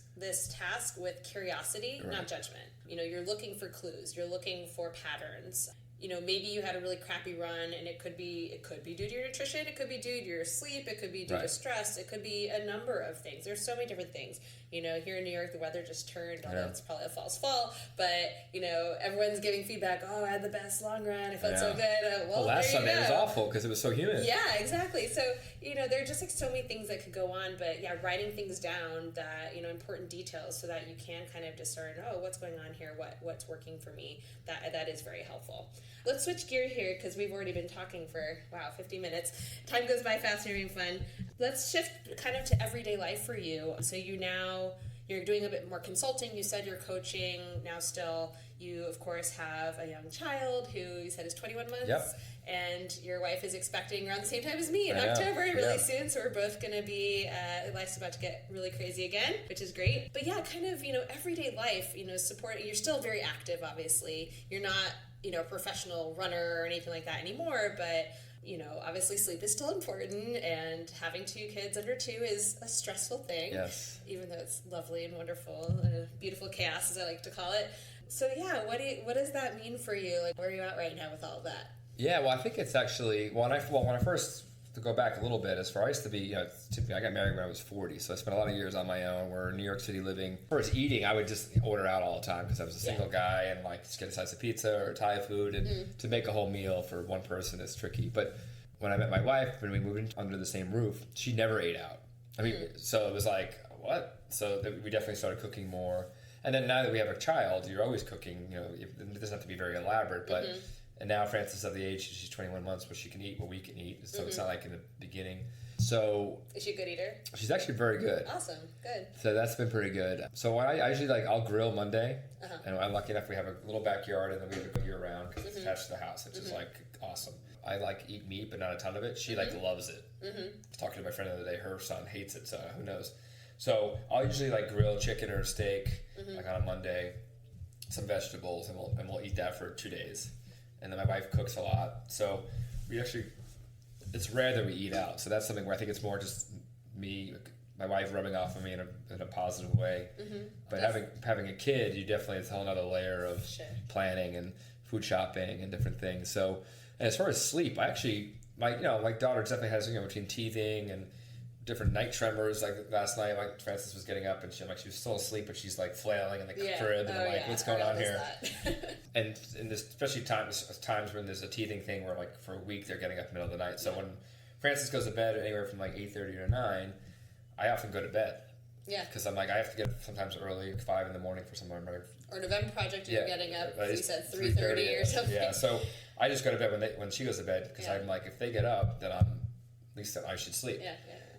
task with curiosity, not judgment. You're looking for clues. You're looking for patterns. Maybe you had a really crappy run, and it could be due to your nutrition, it could be due to your sleep, it could be due to stress, it could be a number of things. There's so many different things. Here in New York, the weather just turned, although it's probably a false fall, but, everyone's giving feedback, I had the best long run, I felt so good. Well, last Sunday it was awful because it was so humid. Yeah, exactly. So, there are just like so many things that could go on, but writing things down that, important details so that you can kind of discern, what's going on here, what's working for me, that is very helpful. Let's switch gear here because we've already been talking for, 50 minutes. Time goes by fast and having fun. Let's shift kind of to everyday life for you. So you're doing a bit more consulting. You said you're coaching now still. You, of course, have a young child who you said is 21 months. Yep. And your wife is expecting around the same time as me in October, really soon. So we're both going to be, life's about to get really crazy again, which is great. But kind of, everyday life, support. You're still very active, obviously. You're not, a professional runner or anything like that anymore, but obviously sleep is still important, and having 2 kids under 2 is a stressful thing. Yes. Even though it's lovely and wonderful, beautiful chaos, as I like to call it. So what does that mean for you? Like, where are you at right now with all of that? Yeah, well, I think it's actually when I first, to go back a little bit, as far I used to be, I got married when I was 40, so I spent a lot of years on my own. We're in New York City living. First eating, I would just order out all the time because I was a single guy, and just get a slice of pizza or Thai food, and to make a whole meal for one person is tricky. But when I met my wife, when we moved in under the same roof, she never ate out. I mean, so it was like, what? So we definitely started cooking more. And then now that we have a child, you're always cooking. It doesn't have to be very elaborate, but. And now Frances is of the age, she's 21 months, but she can eat what we can eat. So it's not like in the beginning. So is she a good eater? She's actually very good. Awesome, good. So that's been pretty good. So I usually I'll grill Monday, and I'm lucky enough we have a little backyard, and then we have a year round because it's attached to the house, which is awesome. I eat meat, but not a ton of it. She loves it. I was talking to my friend the other day. Her son hates it, so who knows? So I'll usually grill chicken or steak on a Monday, some vegetables, and we'll eat that for 2 days. And then my wife cooks a lot, so it's rare that we eat out. So that's something where I think it's more just me, my wife rubbing off on me in a positive way. But having a kid, you definitely, it's a whole other layer of planning and food shopping and different things. So, and as far as sleep, I actually, my daughter definitely has, between teething and different night tremors. Like last night, Frances was getting up and she was still asleep, but she's flailing in the crib, and I'm what's going on here? And in this, especially times when there's a teething thing where for a week they're getting up in the middle of the night. So when Frances goes to bed anywhere from 8:30 to 9, I often go to bed. Yeah. Because I'm I have to get up sometimes early, 5 in the morning for someone. Or November project, you're getting up. You said 3:30 or something. Yeah. So I just go to bed when she goes to bed because I'm if they get up, then at least I should sleep. Yeah.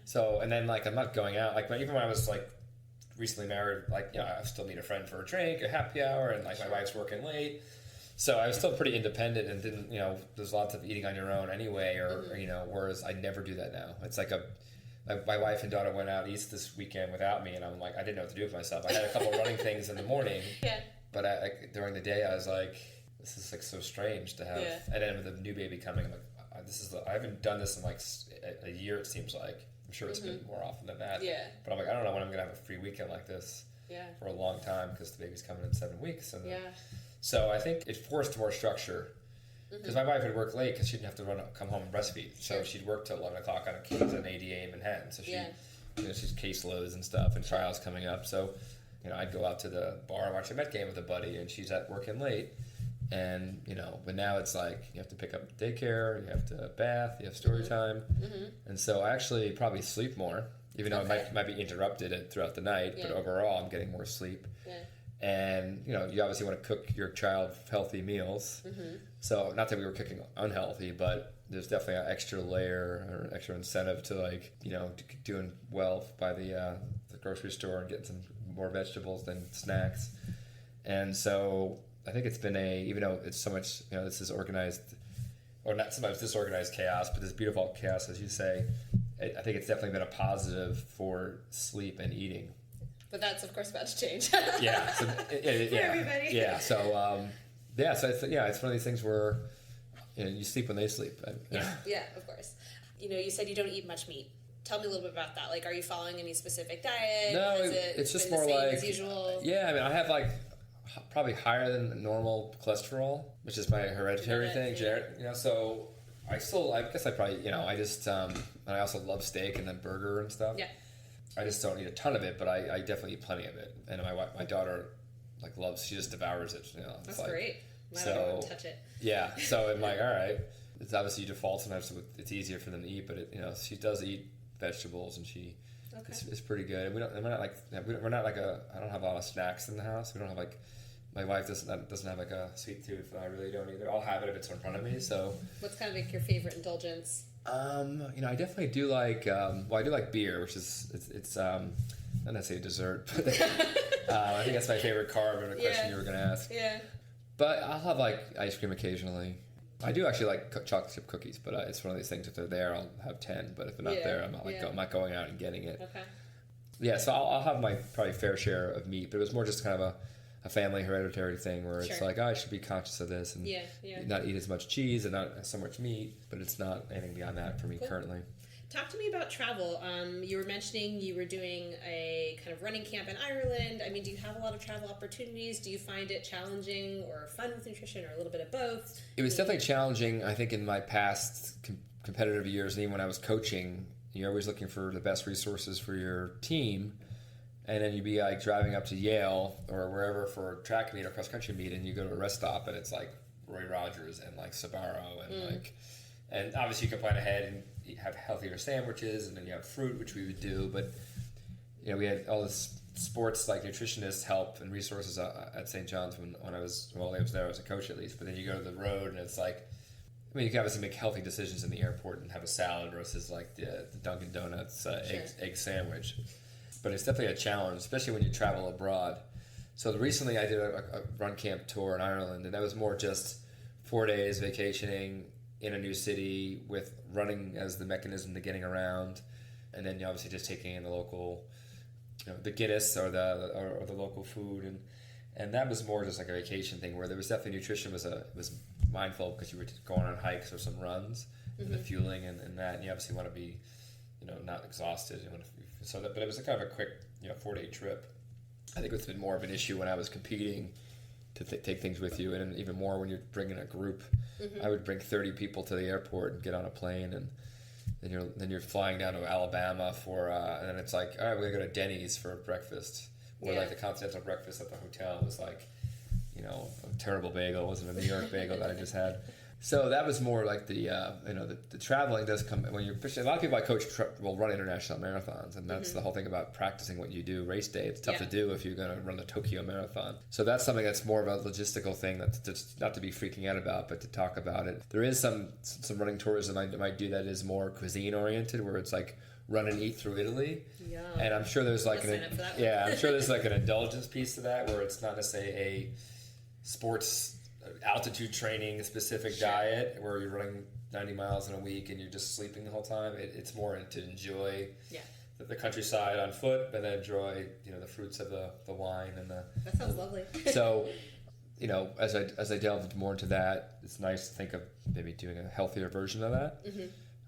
So, and then I'm not going out, even when I was recently married, I still meet a friend for a drink, a happy hour, and my wife's working late. So I was still pretty independent and didn't, there's lots of eating on your own anyway, or whereas I never do that now. It's my wife and daughter went out east this weekend without me, and I'm I didn't know what to do with myself. I had a couple of running things in the morning, but during the day I was this is so strange to have, and then with the new baby coming, I haven't done this in a year, it seems like. I'm sure it's been more often than that. Yeah. But I'm I don't know when I'm going to have a free weekend like this for a long time because the baby's coming in 7 weeks. And so I think it forced more structure because my wife would work late because she didn't have to come home and breastfeed. So she'd work till 11 o'clock on a case at 8 a.m. in Manhattan. So she's caseloads and stuff and trials coming up. So, I'd go out to the bar and watch a Met game with a buddy, and she's at working late. And, but now it's you have to pick up daycare, you have to bath, you have story time. And so I actually probably sleep more, even though it might be interrupted throughout the night, but overall I'm getting more sleep. Yeah. And, you obviously want to cook your child healthy meals. So not that we were cooking unhealthy, but there's definitely an extra layer or extra incentive to doing well by the grocery store and getting some more vegetables than snacks. And so I think it's been even though it's so much, this is organized, or not sometimes disorganized chaos, but this beautiful chaos, as you say, I think it's definitely been a positive for sleep and eating. But that's, of course, about to change. Yeah. So, for everybody. Yeah. So, so it's one of these things where, you sleep when they sleep. Yeah, of course. You said you don't eat much meat. Tell me a little bit about that. Like, are you following any specific diet? No, it's just more like as usual. Yeah, I mean, I have probably higher than normal cholesterol, which is my hereditary thing. Yeah. So I guess I probably, I just, and I also love steak and then burger and stuff. Yeah. I just don't eat a ton of it, but I definitely eat plenty of it. And my daughter she just devours it. That's great. I don't want to touch it. Yeah. So I'm like, all right. It's obviously you default sometimes. It's easier for them to eat, but she does eat vegetables and she is pretty good. And we're not I don't have a lot of snacks in the house. We don't have my wife doesn't have a sweet tooth, and I really don't either. I'll have it if it's in front of me. So what's kind of your favorite indulgence? I definitely do I do like beer, which is it's not necessarily a dessert, but I think that's my favorite carb in the question you were going to ask. Yeah. But I'll have ice cream occasionally. I do actually like chocolate chip cookies, but it's one of these things. If they're there, I'll have 10. But if they're not there, I'm not going out and getting it. Okay. Yeah, so I'll have my probably fair share of meat, but it was more just kind of a family hereditary thing where it's I should be conscious of this and not eat as much cheese and not so much meat, but it's not anything beyond that for me currently. Talk to me about travel. You were mentioning you were doing a kind of running camp in Ireland. I mean, do you have a lot of travel opportunities? Do you find it challenging or fun with nutrition, or a little bit of both? It was definitely challenging, I think, in my past competitive years, and even when I was coaching. You're always looking for the best resources for your team, and then you'd be driving up to Yale or wherever for a track meet or cross country meet, and you go to a rest stop and it's Roy Rogers and Sbarro and and obviously you can plan ahead and have healthier sandwiches, and then you have fruit, which we would do, but we had all this sports nutritionist help and resources at St. John's when I was there as a coach at least. But then you go to the road and it's you can obviously make healthy decisions in the airport and have a salad versus the Dunkin' Donuts egg sandwich. But it's definitely a challenge, especially when you travel abroad. So recently I did a run camp tour in Ireland, and that was more just 4 days vacationing in a new city with running as the mechanism to getting around, and then obviously just taking in the local, the Guinness or the local food, and that was more just a vacation thing where there was definitely nutrition was mindful because you were going on hikes or some runs and the fueling and that, and you obviously want to be not exhausted. But it was kind of a quick 4-day trip. I think it's been more of an issue when I was competing to take things with you, and even more when you're bringing a group. I would bring 30 people to the airport and get on a plane, and then you're flying down to Alabama for and then it's all right, we're gonna go to Denny's for breakfast, or the continental breakfast at the hotel was a terrible bagel. It wasn't a New York bagel that I just had. So that was more the traveling does come when you're pushing. A lot of people I coach will run international marathons, and that's the whole thing about practicing what you do race day. It's tough to do if you're going to run the Tokyo Marathon. So that's something that's more of a logistical thing that's just not to be freaking out about, but to talk about it. There is some running tourism I might do that is more cuisine oriented, where it's run and eat through Italy. Yeah. And I'm sure there's I'm sure there's an indulgence piece to that where it's not necessarily a sports altitude training specific diet where you're running 90 miles in a week and you're just sleeping the whole time. It's more to enjoy the countryside on foot, but then enjoy the fruits of the wine and the. That sounds lovely. So, as I delved more into that, it's nice to think of maybe doing a healthier version of that.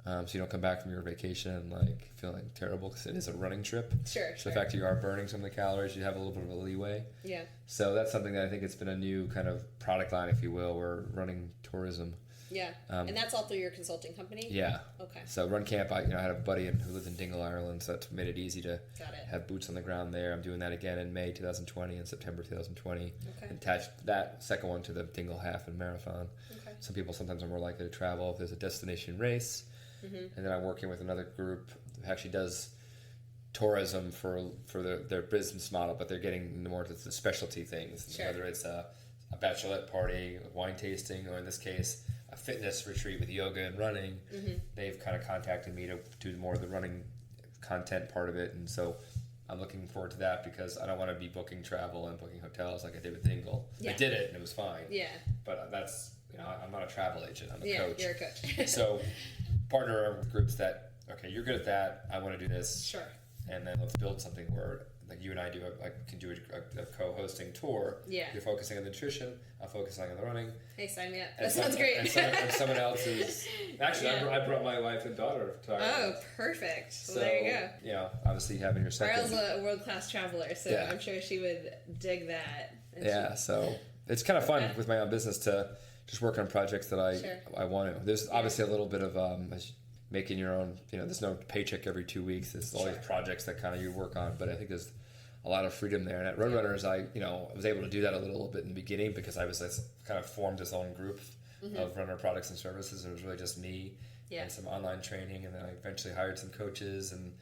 So you don't come back from your vacation feeling terrible because it is a running trip. Sure. So the fact that you are burning some of the calories, you have a little bit of a leeway. Yeah. So that's something that I think it's been a new kind of product line, if you will, where running tourism. Yeah. And that's all through your consulting company? Yeah. Okay. So Run Camp, I had a buddy who lived in Dingle, Ireland, so that made it easy to have boots on the ground there. I'm doing that again in May 2020 and September 2020. Okay. Attached that second one to the Dingle Half and Marathon. Okay. Some people sometimes are more likely to travel if there's a destination race. And then I'm working with another group who actually does tourism for their business model, but they're getting more to the specialty things, Sure. whether it's a bachelorette party, wine tasting, or in this case, a fitness retreat with yoga and running. They've kind of contacted me to do more of the running content part of it, and so I'm looking forward to that because I don't want to be booking travel and booking hotels like I did with Dingle. Yeah. I did it and it was fine. Yeah. But that's, I'm not a travel agent. I'm a Yeah, coach. you're a coach. So partner with groups that, okay, you're good at that. I want to do this. Sure. And then let's build something where, like you and I can do a co-hosting tour. Yeah. You're focusing on the nutrition. I'm focusing on the running. Hey, sign me up. And That sounds great. And someone else is actually. Yeah. I brought my wife and daughter to our Oh, perfect. So, Well, there you go. Obviously having your second. Ariel's a world-class traveler, so Yeah. I'm sure she would dig that. And Yeah, so it's kind of fun Okay. with my own business to just work on projects that I want to. There's obviously a little bit of making your own. There's no paycheck every 2 weeks. There's all these projects that kind of you work on, but I think there's a lot of freedom there. And at Roadrunners, I was able to do that a little bit in the beginning because I was kind of formed this own group of runner products and services. It was really just me and some online training, and then I eventually hired some coaches, and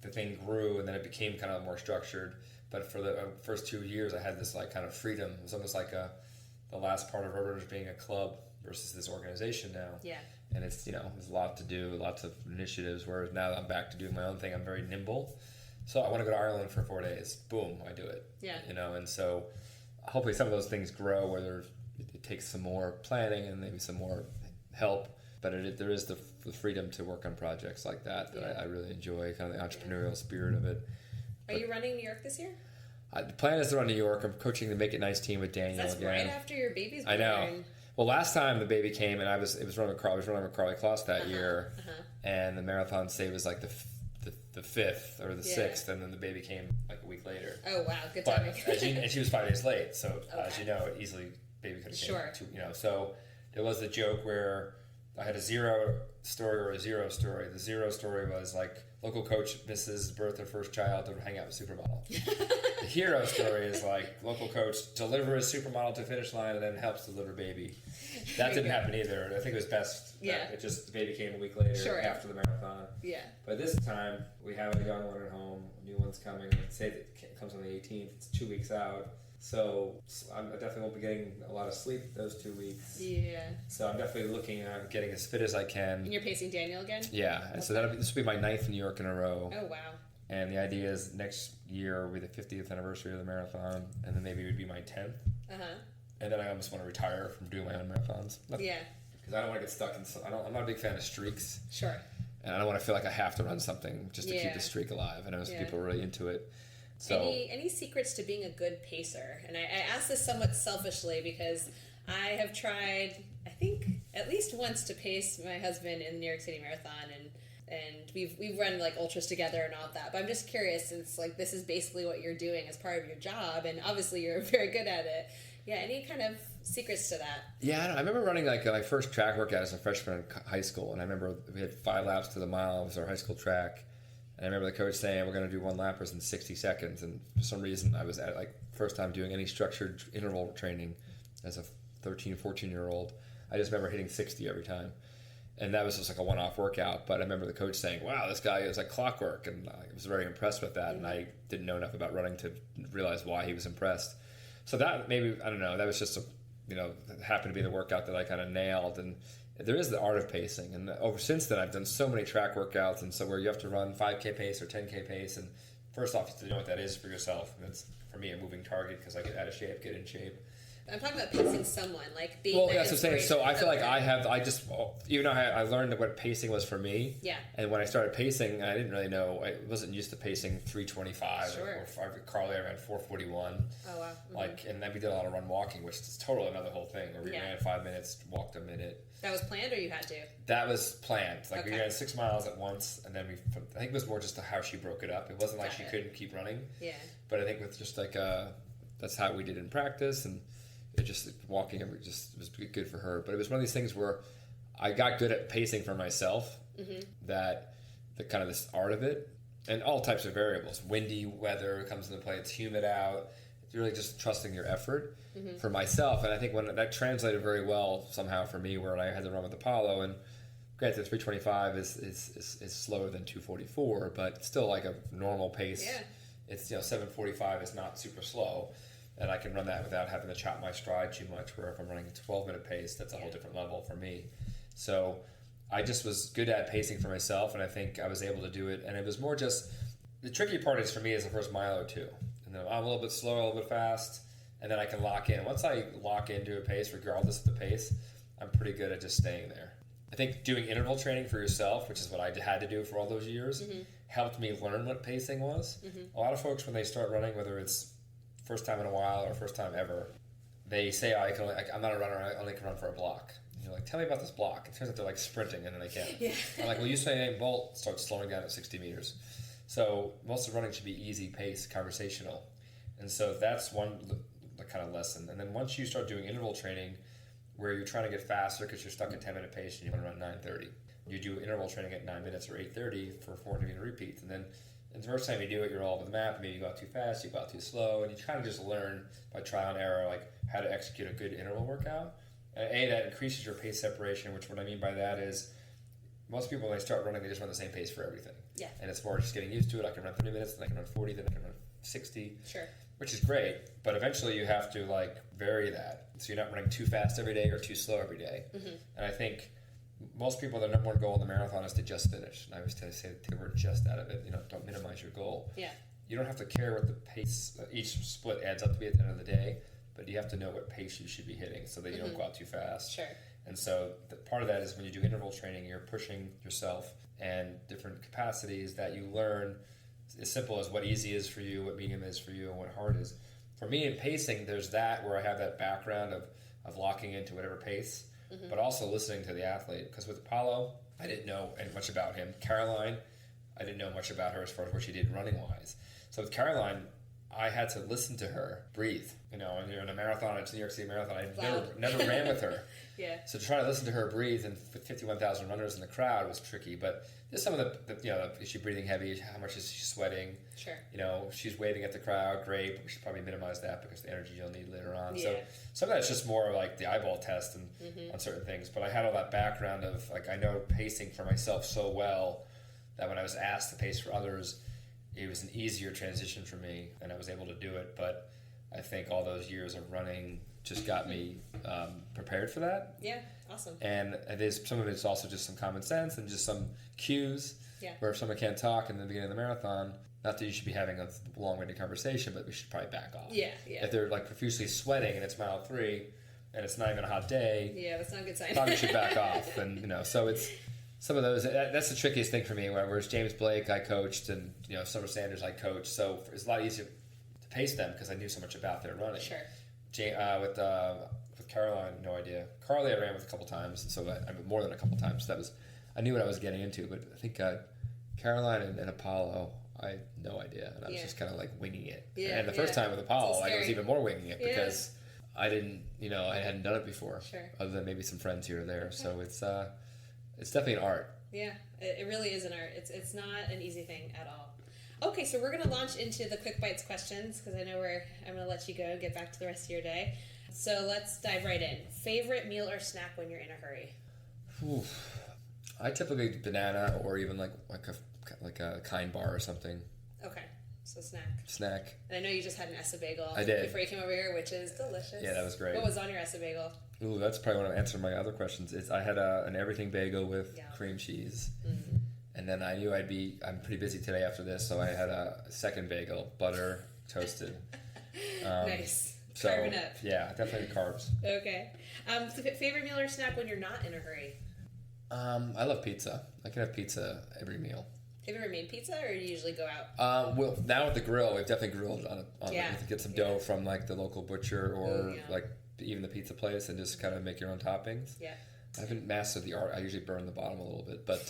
the thing grew, and then it became kind of more structured. But for the first 2 years, I had this kind of freedom. It was almost like the last part of Roadrunners being a club versus this organization now. Yeah. And it's there's a lot to do, lots of initiatives. Whereas now that I'm back to doing my own thing, I'm very nimble. So I want to go to Ireland for 4 days. Boom, I do it. Yeah. And so hopefully some of those things grow where it takes some more planning and maybe some more help. But there is the freedom to work on projects like that I really enjoy, kind of the entrepreneurial spirit of it. Are you running New York this year? The plan is to run New York. I'm coaching the Make It Nice team with Daniel. That's again. right after your baby's born. I know. Well, last time the baby came, and I was running with Carly Kloss that year, and the marathon say was like the 5th or the 6th, and then the baby came like a week later. Oh wow, good But timing. and she was 5 days late, so as you know, baby could have came. So there was the joke where I had a 0 story or a 0 story. The 0 story was like local coach misses birth of first child to hang out with supermodel. The hero story is like local coach delivers supermodel to finish line and then helps deliver baby. That didn't happen either. I think it was best. It just the baby came a week later after the marathon. Yeah. But this time we have a young one at home. A new one's coming. Say that it comes on the 18th. It's 2 weeks out. So I definitely won't be getting a lot of sleep those 2 weeks. Yeah. So I'm definitely looking at getting as fit as I can. And you're pacing Daniel again? Yeah. And so this will be my 9th New York in a row. Oh, wow. And the idea is next year will be the 50th anniversary of the marathon, and then maybe it would be my 10th. And then I almost want to retire from doing my own marathons. Yeah. Because I don't want to get stuck in. I'm not a big fan of streaks. Sure. And I don't want to feel like I have to run something just to keep the streak alive. I know some people are really into it. So any secrets to being a good pacer? And I ask this somewhat selfishly because I have tried, I think, at least once to pace my husband in the New York City Marathon, and we've run like ultras together and all of that. But I'm just curious, since like this is basically what you're doing as part of your job, and obviously you're very good at it. Yeah, any kind of secrets to that? Yeah, I remember running like my first track workout as a freshman in high school, and I remember we had 5 laps to the mile. It was our high school track. And I remember the coach saying, we're going to do 1 lappers in 60 seconds. And for some reason, I was at first time doing any structured interval training as a 13, 14-year-old. I just remember hitting 60 every time. And that was just like a one-off workout. But I remember the coach saying, wow, this guy is like clockwork. And I was very impressed with that. And I didn't know enough about running to realize why he was impressed. So that maybe, I don't know, that was just happened to be the workout that I kind of nailed. And there is the art of pacing, and since then I've done so many track workouts, and so where you have to run 5K pace or 10K pace, and first off, you have to know what that is for yourself. And it's for me a moving target because I get out of shape, get in shape. I'm talking about pacing someone, like being. Well, that's what I'm saying. So I feel like even though I learned what pacing was for me. Yeah. And when I started pacing, I didn't really know. I wasn't used to pacing 3:25. Sure. Or Carly, I ran 4:41. Oh wow. Mm-hmm. And then we did a lot of run walking, which is totally another whole thing. Where we ran 5 minutes, walked a minute. That was planned, or you had to? That was planned. We ran 6 miles at once, and then I think it was more just how she broke it up. It wasn't like she couldn't keep running. Yeah. But I think with just that's how we did in practice, and it just walking it was good for her. But it was one of these things where I got good at pacing for myself. That the kind of this art of it, and all types of variables. Windy weather comes into play. It's humid out. It's really just trusting your effort for myself. And I think when that translated very well somehow for me, where I had to run with Apollo, and Granted, 325 is slower than 244, but still like a normal pace. Yeah. It's 745 is not super slow, and I can run that without having to chop my stride too much. Where if I'm running a 12-minute pace, that's a whole different level for me. So I just was good at pacing for myself, and I think I was able to do it. And it was more just the tricky part is for me is the first mile or two, and then I'm a little bit slow, a little bit fast, and then I can lock in. Once I lock into a pace, regardless of the pace, I'm pretty good at just staying there. I think doing interval training for yourself, which is what I had to do for all those years, helped me learn what pacing was. A lot of folks, when they start running, whether it's first time in a while or first time ever, they say, I'm not a runner, I only can run for a block. And you're like, tell me about this block. It turns out they're like sprinting and then they can't. Yeah. I'm like, well, Usain Bolt starts slowing down at 60 meters. So most of running should be easy pace, conversational. And so that's one kind of lesson. And then once you start doing interval training, where you're trying to get faster because you're stuck at 10-minute pace and you want to run 9:30. You do interval training at 9 minutes or 8:30 for 400-meter repeats. And then the first time you do it, you're all over the map. Maybe you go out too fast, you go out too slow, and you kind of just learn by trial and error like how to execute a good interval workout. And that increases your pace separation, which what I mean by that is most people, when they start running, they just run the same pace for everything. Yeah. And it's more just getting used to it. I can run 30 minutes, then I can run 40, then I can run 60. Sure. Which is great, but eventually you have to vary that. So you're not running too fast every day or too slow every day. And I think most people, their number one goal in the marathon is to just finish. And I always tend to say the word just out of it. Don't minimize your goal. Yeah. You don't have to care what the pace each split adds up to be at the end of the day, but you have to know what pace you should be hitting so that you don't go out too fast. Sure. And so part of that is when you do interval training, you're pushing yourself and different capacities that you learn. As simple as what easy is for you, what medium is for you, and what hard is. For me in pacing, there's that where I have that background of locking into whatever pace, but also listening to the athlete. Because with Apollo, I didn't know much about him. Caroline, I didn't know much about her as far as what she did running-wise. So with Caroline, I had to listen to her breathe. And you're in a marathon, it's New York City Marathon. I never ran with her. Yeah. So to try to listen to her breathe and 51,000 runners in the crowd was tricky. But just some of the is she breathing heavy? How much is she sweating? Sure. She's waving at the crowd. Great. But we should probably minimize that because the energy you'll need later on. Yeah. So some of that's just more like the eyeball test and on certain things. But I had all that background of I know pacing for myself so well that when I was asked to pace for others, it was an easier transition for me and I was able to do it. But I think all those years of running just got me prepared for that. Yeah, awesome. And some of it's also just some common sense and just some cues. Yeah. Where if someone can't talk in the beginning of the marathon, not that you should be having a long-winded conversation, but we should probably back off. Yeah. If they're profusely sweating and it's mile 3 and it's not even a hot day, yeah, that's not a good sign. probably should back off. And so it's some of those. That's the trickiest thing for me. Whereas James Blake, I coached, and Summer Sanders, I coached. So it's a lot easier to pace them because I knew so much about their running. Sure. With Caroline, no idea. Carly, I ran with a couple times, so more than a couple times. I knew what I was getting into. But I think Caroline and Apollo, I had no idea, and I was just kind of winging it. Yeah, and the first time with Apollo, I was even more winging it because I didn't, I hadn't done it before, other than maybe some friends here or there. Okay. So it's definitely an art. Yeah, it really is an art. It's not an easy thing at all. Okay, so we're going to launch into the quick bites questions because I know I'm going to let you go and get back to the rest of your day. So let's dive right in. Favorite meal or snack when you're in a hurry? I typically do banana or even like a Kind bar or something. Okay, so Snack. And I know you just had an Essa bagel. I did. Before you came over here, which is delicious. Yeah, that was great. What was on your Essa bagel? Ooh, that's probably one of answering my other questions. I had an everything bagel with cream cheese. Mm-hmm. And then I knew I'm pretty busy today after this, so I had a second bagel, butter, toasted. Nice. So, carving up. Yeah, definitely carbs. Okay. Favorite meal or snack when you're not in a hurry? I love pizza. I can have pizza every meal. Have you ever made pizza, or do you usually go out? Well, now with the grill, we've definitely grilled on get some dough from the local butcher or even the pizza place and just kind of make your own toppings. Yeah. I haven't mastered the art. I usually burn the bottom a little bit, but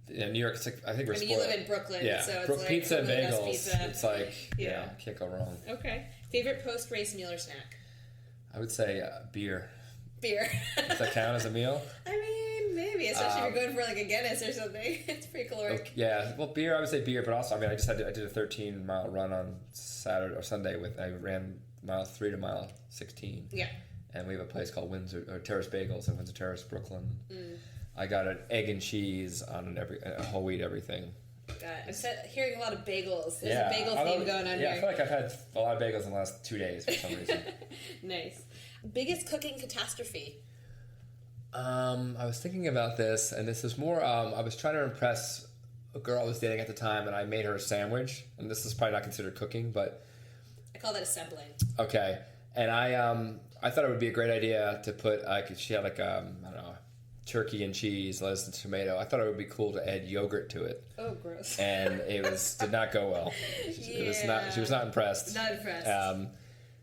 New York, I think we're spoiled. You live in Brooklyn, so it's pizza and bagels. Pizza. It's can't go wrong. Okay. Favorite post-race meal or snack? I would say beer. Beer. Does that count as a meal? I mean, maybe, especially if you're going for a Guinness or something. It's pretty caloric. Yeah, well, beer. I would say beer, but also, I did a 13-mile run on Saturday or Sunday I ran mile 3 to mile 16. Yeah. And we have a place called Windsor or Terrace Bagels in Windsor Terrace, Brooklyn. I got an egg and cheese on a whole wheat everything. I'm hearing a lot of bagels. There's a bagel theme going on here. Yeah, I feel like I've had a lot of bagels in the last 2 days for some reason. Nice. Biggest cooking catastrophe? I was thinking about this, and this is more, I was trying to impress a girl I was dating at the time, and I made her a sandwich, and this is probably not considered cooking, but... I call that assembling. Okay. And I thought it would be a great idea to put, she had like, I don't know, turkey and cheese, lettuce and tomato. I thought it would be cool to add yogurt to it. Oh, gross. And it did not go well. She was not impressed. Not impressed.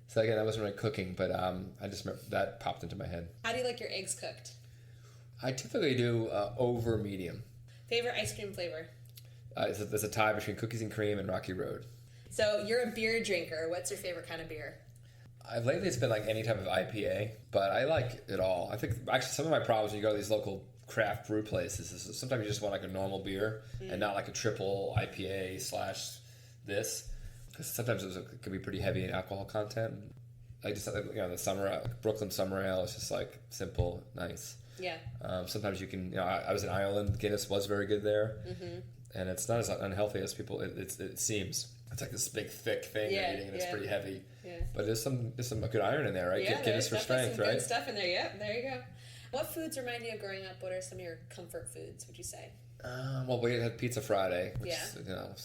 So again, that wasn't really cooking, but I just remember that popped into my head. How do you like your eggs cooked? I typically do over medium. Favorite ice cream flavor? There's a tie between cookies and cream and Rocky Road. So you're a beer drinker. What's your favorite kind of beer? Lately it's been like any type of IPA, but I like it all. I think actually some of my problems when you go to these local craft brew places is sometimes you just want like a normal beer and not like a triple IPA / this, because sometimes it can be pretty heavy in alcohol content. I just the Brooklyn Summer Ale is just like simple, nice. Yeah. Sometimes you can, I was in Ireland. Guinness was very good there, and it's not as unhealthy as people. It seems. It's like this big thick thing you're eating, and it's pretty heavy. Yeah. But there's some good iron in there, right? Yeah, Guinness for strength, some right? Good stuff in there. Yeah, there you go. What foods remind you of growing up? What are some of your comfort foods? Would you say? Well, we had Pizza Friday, which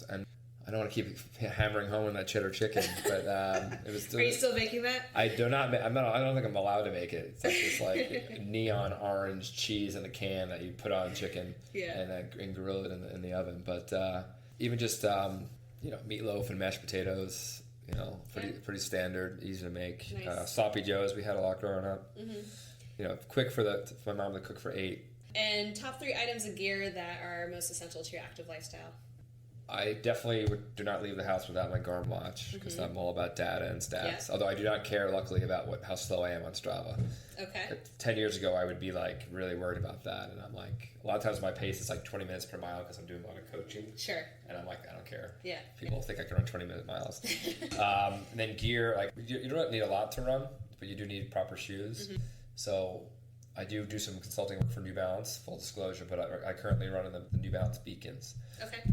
and I don't want to keep hammering home on that cheddar chicken, but it was still. Are you still making that? I do not. I don't think I'm allowed to make it. It's like this like neon orange cheese in a can that you put on chicken, and grill it in the oven. But even just meatloaf and mashed potatoes, pretty standard, easy to make. Nice. Sloppy Joes we had a lot growing up. Quick for my mom to cook for 8. And top 3 items of gear that are most essential to your active lifestyle. I definitely do not leave the house without my Garmin watch because I'm all about data and stats. Yeah. Although I do not care, luckily, about how slow I am on Strava. Okay. 10 years ago, I would be like really worried about that, and I'm like, a lot of times my pace is like 20 minutes per mile because I'm doing a lot of coaching. Sure. And I'm like, I don't care. Yeah. People think I can run 20-minute miles. And then gear, like you don't need a lot to run, but you do need proper shoes. So I do some consulting work for New Balance, full disclosure, but I currently run in the New Balance Beacons,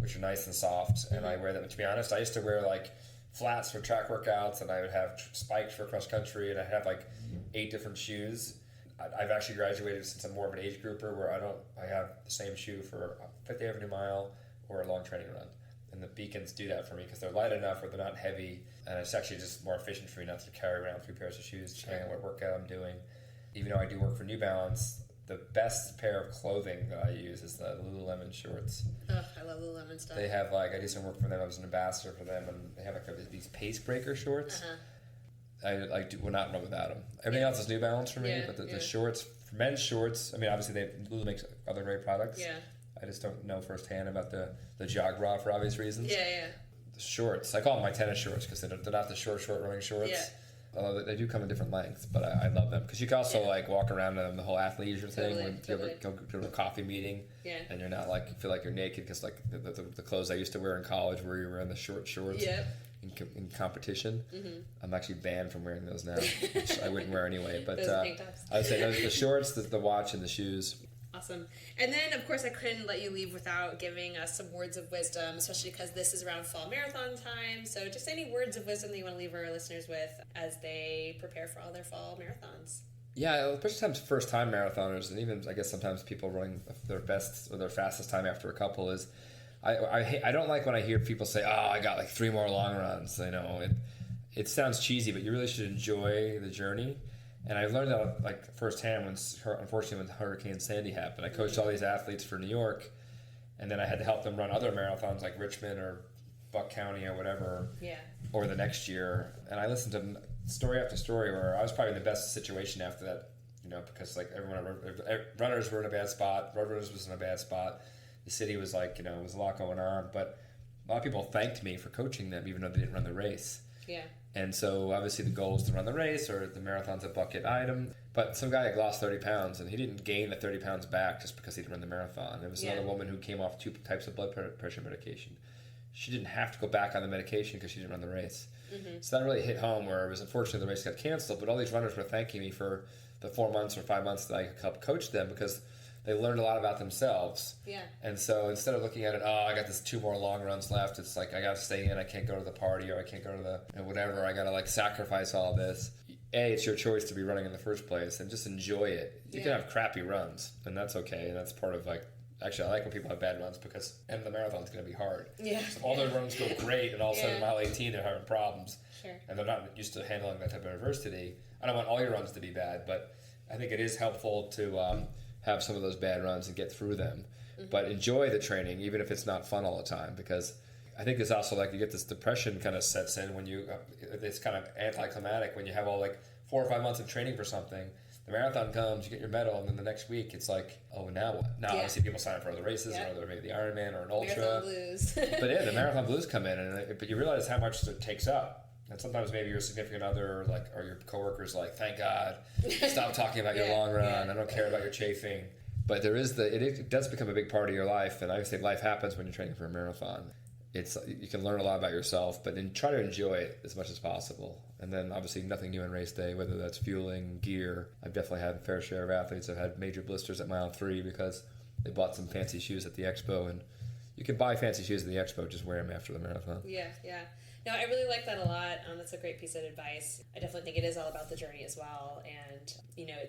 which are nice and soft, and I wear them. To be honest, I used to wear like flats for track workouts, and I would have spikes for cross country, and I'd have like 8 different shoes. I've actually graduated since I'm more of an age grouper where I have the same shoe for a Fifth Avenue mile or a long training run. And the Beacons do that for me because they're light enough where they're not heavy, and it's actually just more efficient for me not to carry around 3 pairs of shoes depending on what workout I'm doing. Even though I do work for New Balance, the best pair of clothing that I use is the Lululemon shorts. Oh, I love Lululemon stuff. They have I do some work for them. I was an ambassador for them, and they have these pace breaker shorts. I would not run without them. Everything else is New Balance for me, but the shorts, for men's shorts, I mean, obviously Lulu makes other great products. Yeah. I just don't know firsthand about the jog bra for obvious reasons. Yeah. The shorts, I call them my tennis shorts because they're not the short running shorts. Yeah. Although they do come in different lengths, but I love them because you can also walk around in them, the whole athleisure thing when you go to a coffee meeting, and you're not you feel like you're naked because the clothes I used to wear in college where you were in the short shorts in competition. I'm actually banned from wearing those now, which I wouldn't wear anyway. But I would say the shorts, the watch, and the shoes. Awesome. And then, of course, I couldn't let you leave without giving us some words of wisdom, especially because this is around fall marathon time. So just any words of wisdom that you want to leave our listeners with as they prepare for all their fall marathons. Yeah, especially sometimes first-time marathoners, and even, I guess, sometimes people running their best or their fastest time after a couple is, I don't like when I hear people say, oh, I got 3 more long runs. It sounds cheesy, but you really should enjoy the journey. And I learned that firsthand when Hurricane Sandy happened. I coached all these athletes for New York, and then I had to help them run other marathons like Richmond or Buck County or whatever, or the next year. And I listened to story after story where I was probably in the best situation after that, because runners were in a bad spot, roadrunners was in a bad spot. The city was there was a lot going on, but a lot of people thanked me for coaching them even though they didn't run the race. Yeah. And so obviously the goal is to run the race, or the marathon's a bucket item. But some guy lost 30 pounds, and he didn't gain the 30 pounds back just because he didn't run the marathon. There was another woman who came off 2 types of blood pressure medication. She didn't have to go back on the medication because she didn't run the race. So that really hit home, where it was unfortunately the race got canceled, but all these runners were thanking me for the 4 months or 5 months that I helped coach them, because they learned a lot about themselves. Yeah. And so instead of looking at it, I got this 2 more long runs left, it's like I got to stay in, I can't go to the party, or I can't go to the whatever, I got to like sacrifice all this. It's your choice to be running in the first place, and just enjoy it. You can have crappy runs, and that's okay, and that's part of like, actually, I like when people have bad runs because end of the marathon is going to be hard. Yeah. So all their runs go great, and all of a sudden, mile 18, they're having problems. Sure. And they're not used to handling that type of adversity. I don't want all your runs to be bad, but I think it is helpful to have some of those bad runs and get through them. Mm-hmm. But enjoy the training, even if it's not fun all the time, because I think it's also like you get this depression kind of sets in when you, it's kind of anticlimactic when you have all like 4 or 5 months of training for something. The marathon comes, you get your medal, and then the next week it's like, oh, now what? Now I see people sign up for other races, or other, maybe the Ironman or an Ultra. Marathon blues. But yeah, the marathon blues come in, but you realize how much it takes up. And sometimes maybe your significant other, or your coworkers, like, thank God, stop talking about your long run. I don't care about your chafing. But there is it does become a big part of your life, and I would say life happens when you're training for a marathon. You can learn a lot about yourself, but then try to enjoy it as much as possible. And then obviously nothing new on race day, whether that's fueling, gear. I've definitely had a fair share of athletes that have had major blisters at mile 3 because they bought some fancy shoes at the expo, and you can buy fancy shoes at the expo, just wear them after the marathon. Yeah. No, I really like that a lot. That's a great piece of advice. I definitely think it is all about the journey as well. And,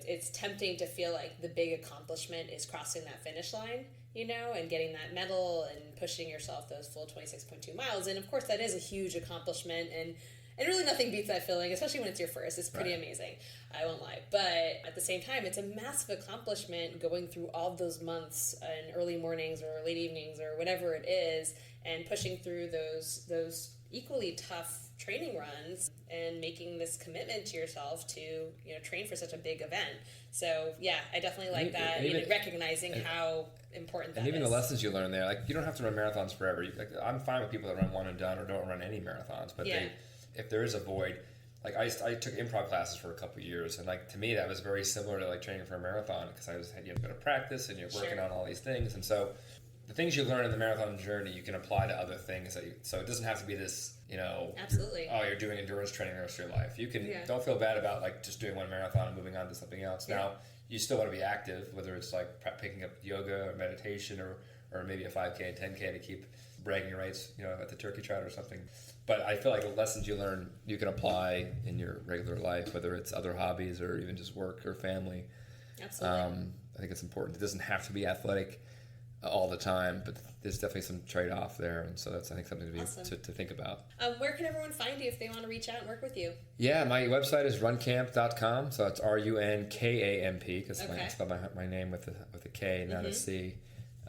it's tempting to feel like the big accomplishment is crossing that finish line, and getting that medal and pushing yourself those full 26.2 miles. And, of course, that is a huge accomplishment. And really nothing beats that feeling, especially when it's your first. It's pretty amazing. I won't lie. But at the same time, it's a massive accomplishment going through all of those months and early mornings or late evenings or whatever it is, and pushing through those equally tough training runs and making this commitment to yourself to train for such a big event. So yeah, I definitely like that, and recognizing how important that is. And even the lessons you learn there, like you don't have to run marathons forever. I'm fine with people that run one and done or don't run any marathons, but if there is a void, like I took improv classes for a couple of years, and like to me that was very similar to like training for a marathon, because you have to go to practice and you're working on all these things, and so the things you learn in the marathon journey you can apply to other things so it doesn't have to be this absolutely, you're doing endurance training the rest of your life. You can don't feel bad about like just doing one marathon and moving on to something else. Now you still want to be active, whether it's like picking up yoga or meditation or maybe a 5K and 10K to keep bragging rights at the turkey trot or something. But I feel like the lessons you learn you can apply in your regular life, whether it's other hobbies or even just work or family. Absolutely. I think it's important. It doesn't have to be athletic all the time, but there's definitely some trade-off there, and so that's, I think, something to think about. Where can everyone find you if they want to reach out and work with you? Yeah, my website is runkamp.com, so it's RUNKAMP, because I spell my name with a K, not a C.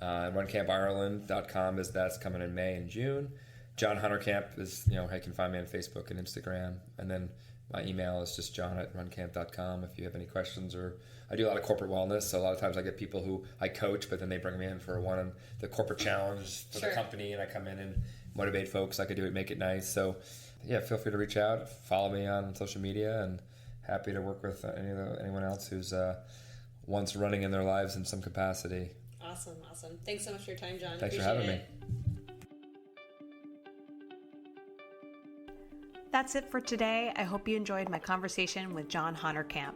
RunCampIreland.com that's coming in May and June. John Honerkamp is, you can find me on Facebook and Instagram, and then my email is just john@runcamp.com if you have any questions. Or I do a lot of corporate wellness, so a lot of times I get people who I coach, but then they bring me in for the corporate challenge for the company, and I come in and motivate folks like I do at Make It Nice. So yeah, feel free to reach out, follow me on social media, and happy to work with anyone else who's once running in their lives in some capacity. Awesome. Thanks so much for your time, John. Thanks for having me. That's it for today. I hope you enjoyed my conversation with John Honerkamp.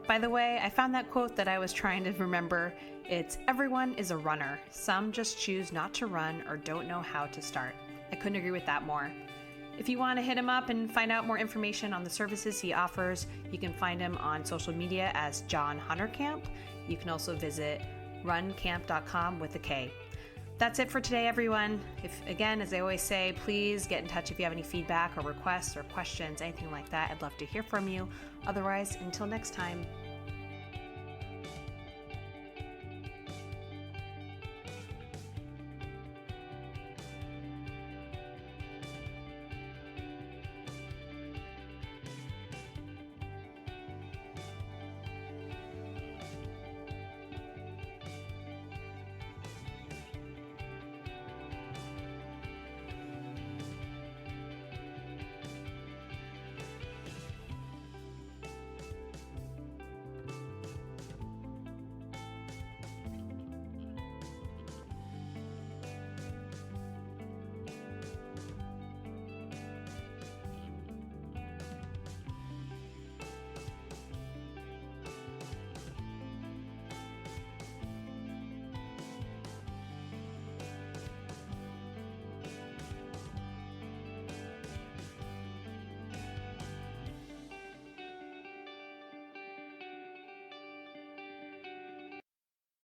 By the way, I found that quote that I was trying to remember. It's, "Everyone is a runner. Some just choose not to run or don't know how to start." I couldn't agree with that more. If you want to hit him up and find out more information on the services he offers, you can find him on social media as John Honerkamp. You can also visit runcamp.com with a K. That's it for today, everyone. Again, as I always say, please get in touch if you have any feedback or requests or questions, anything like that. I'd love to hear from you. Otherwise, until next time,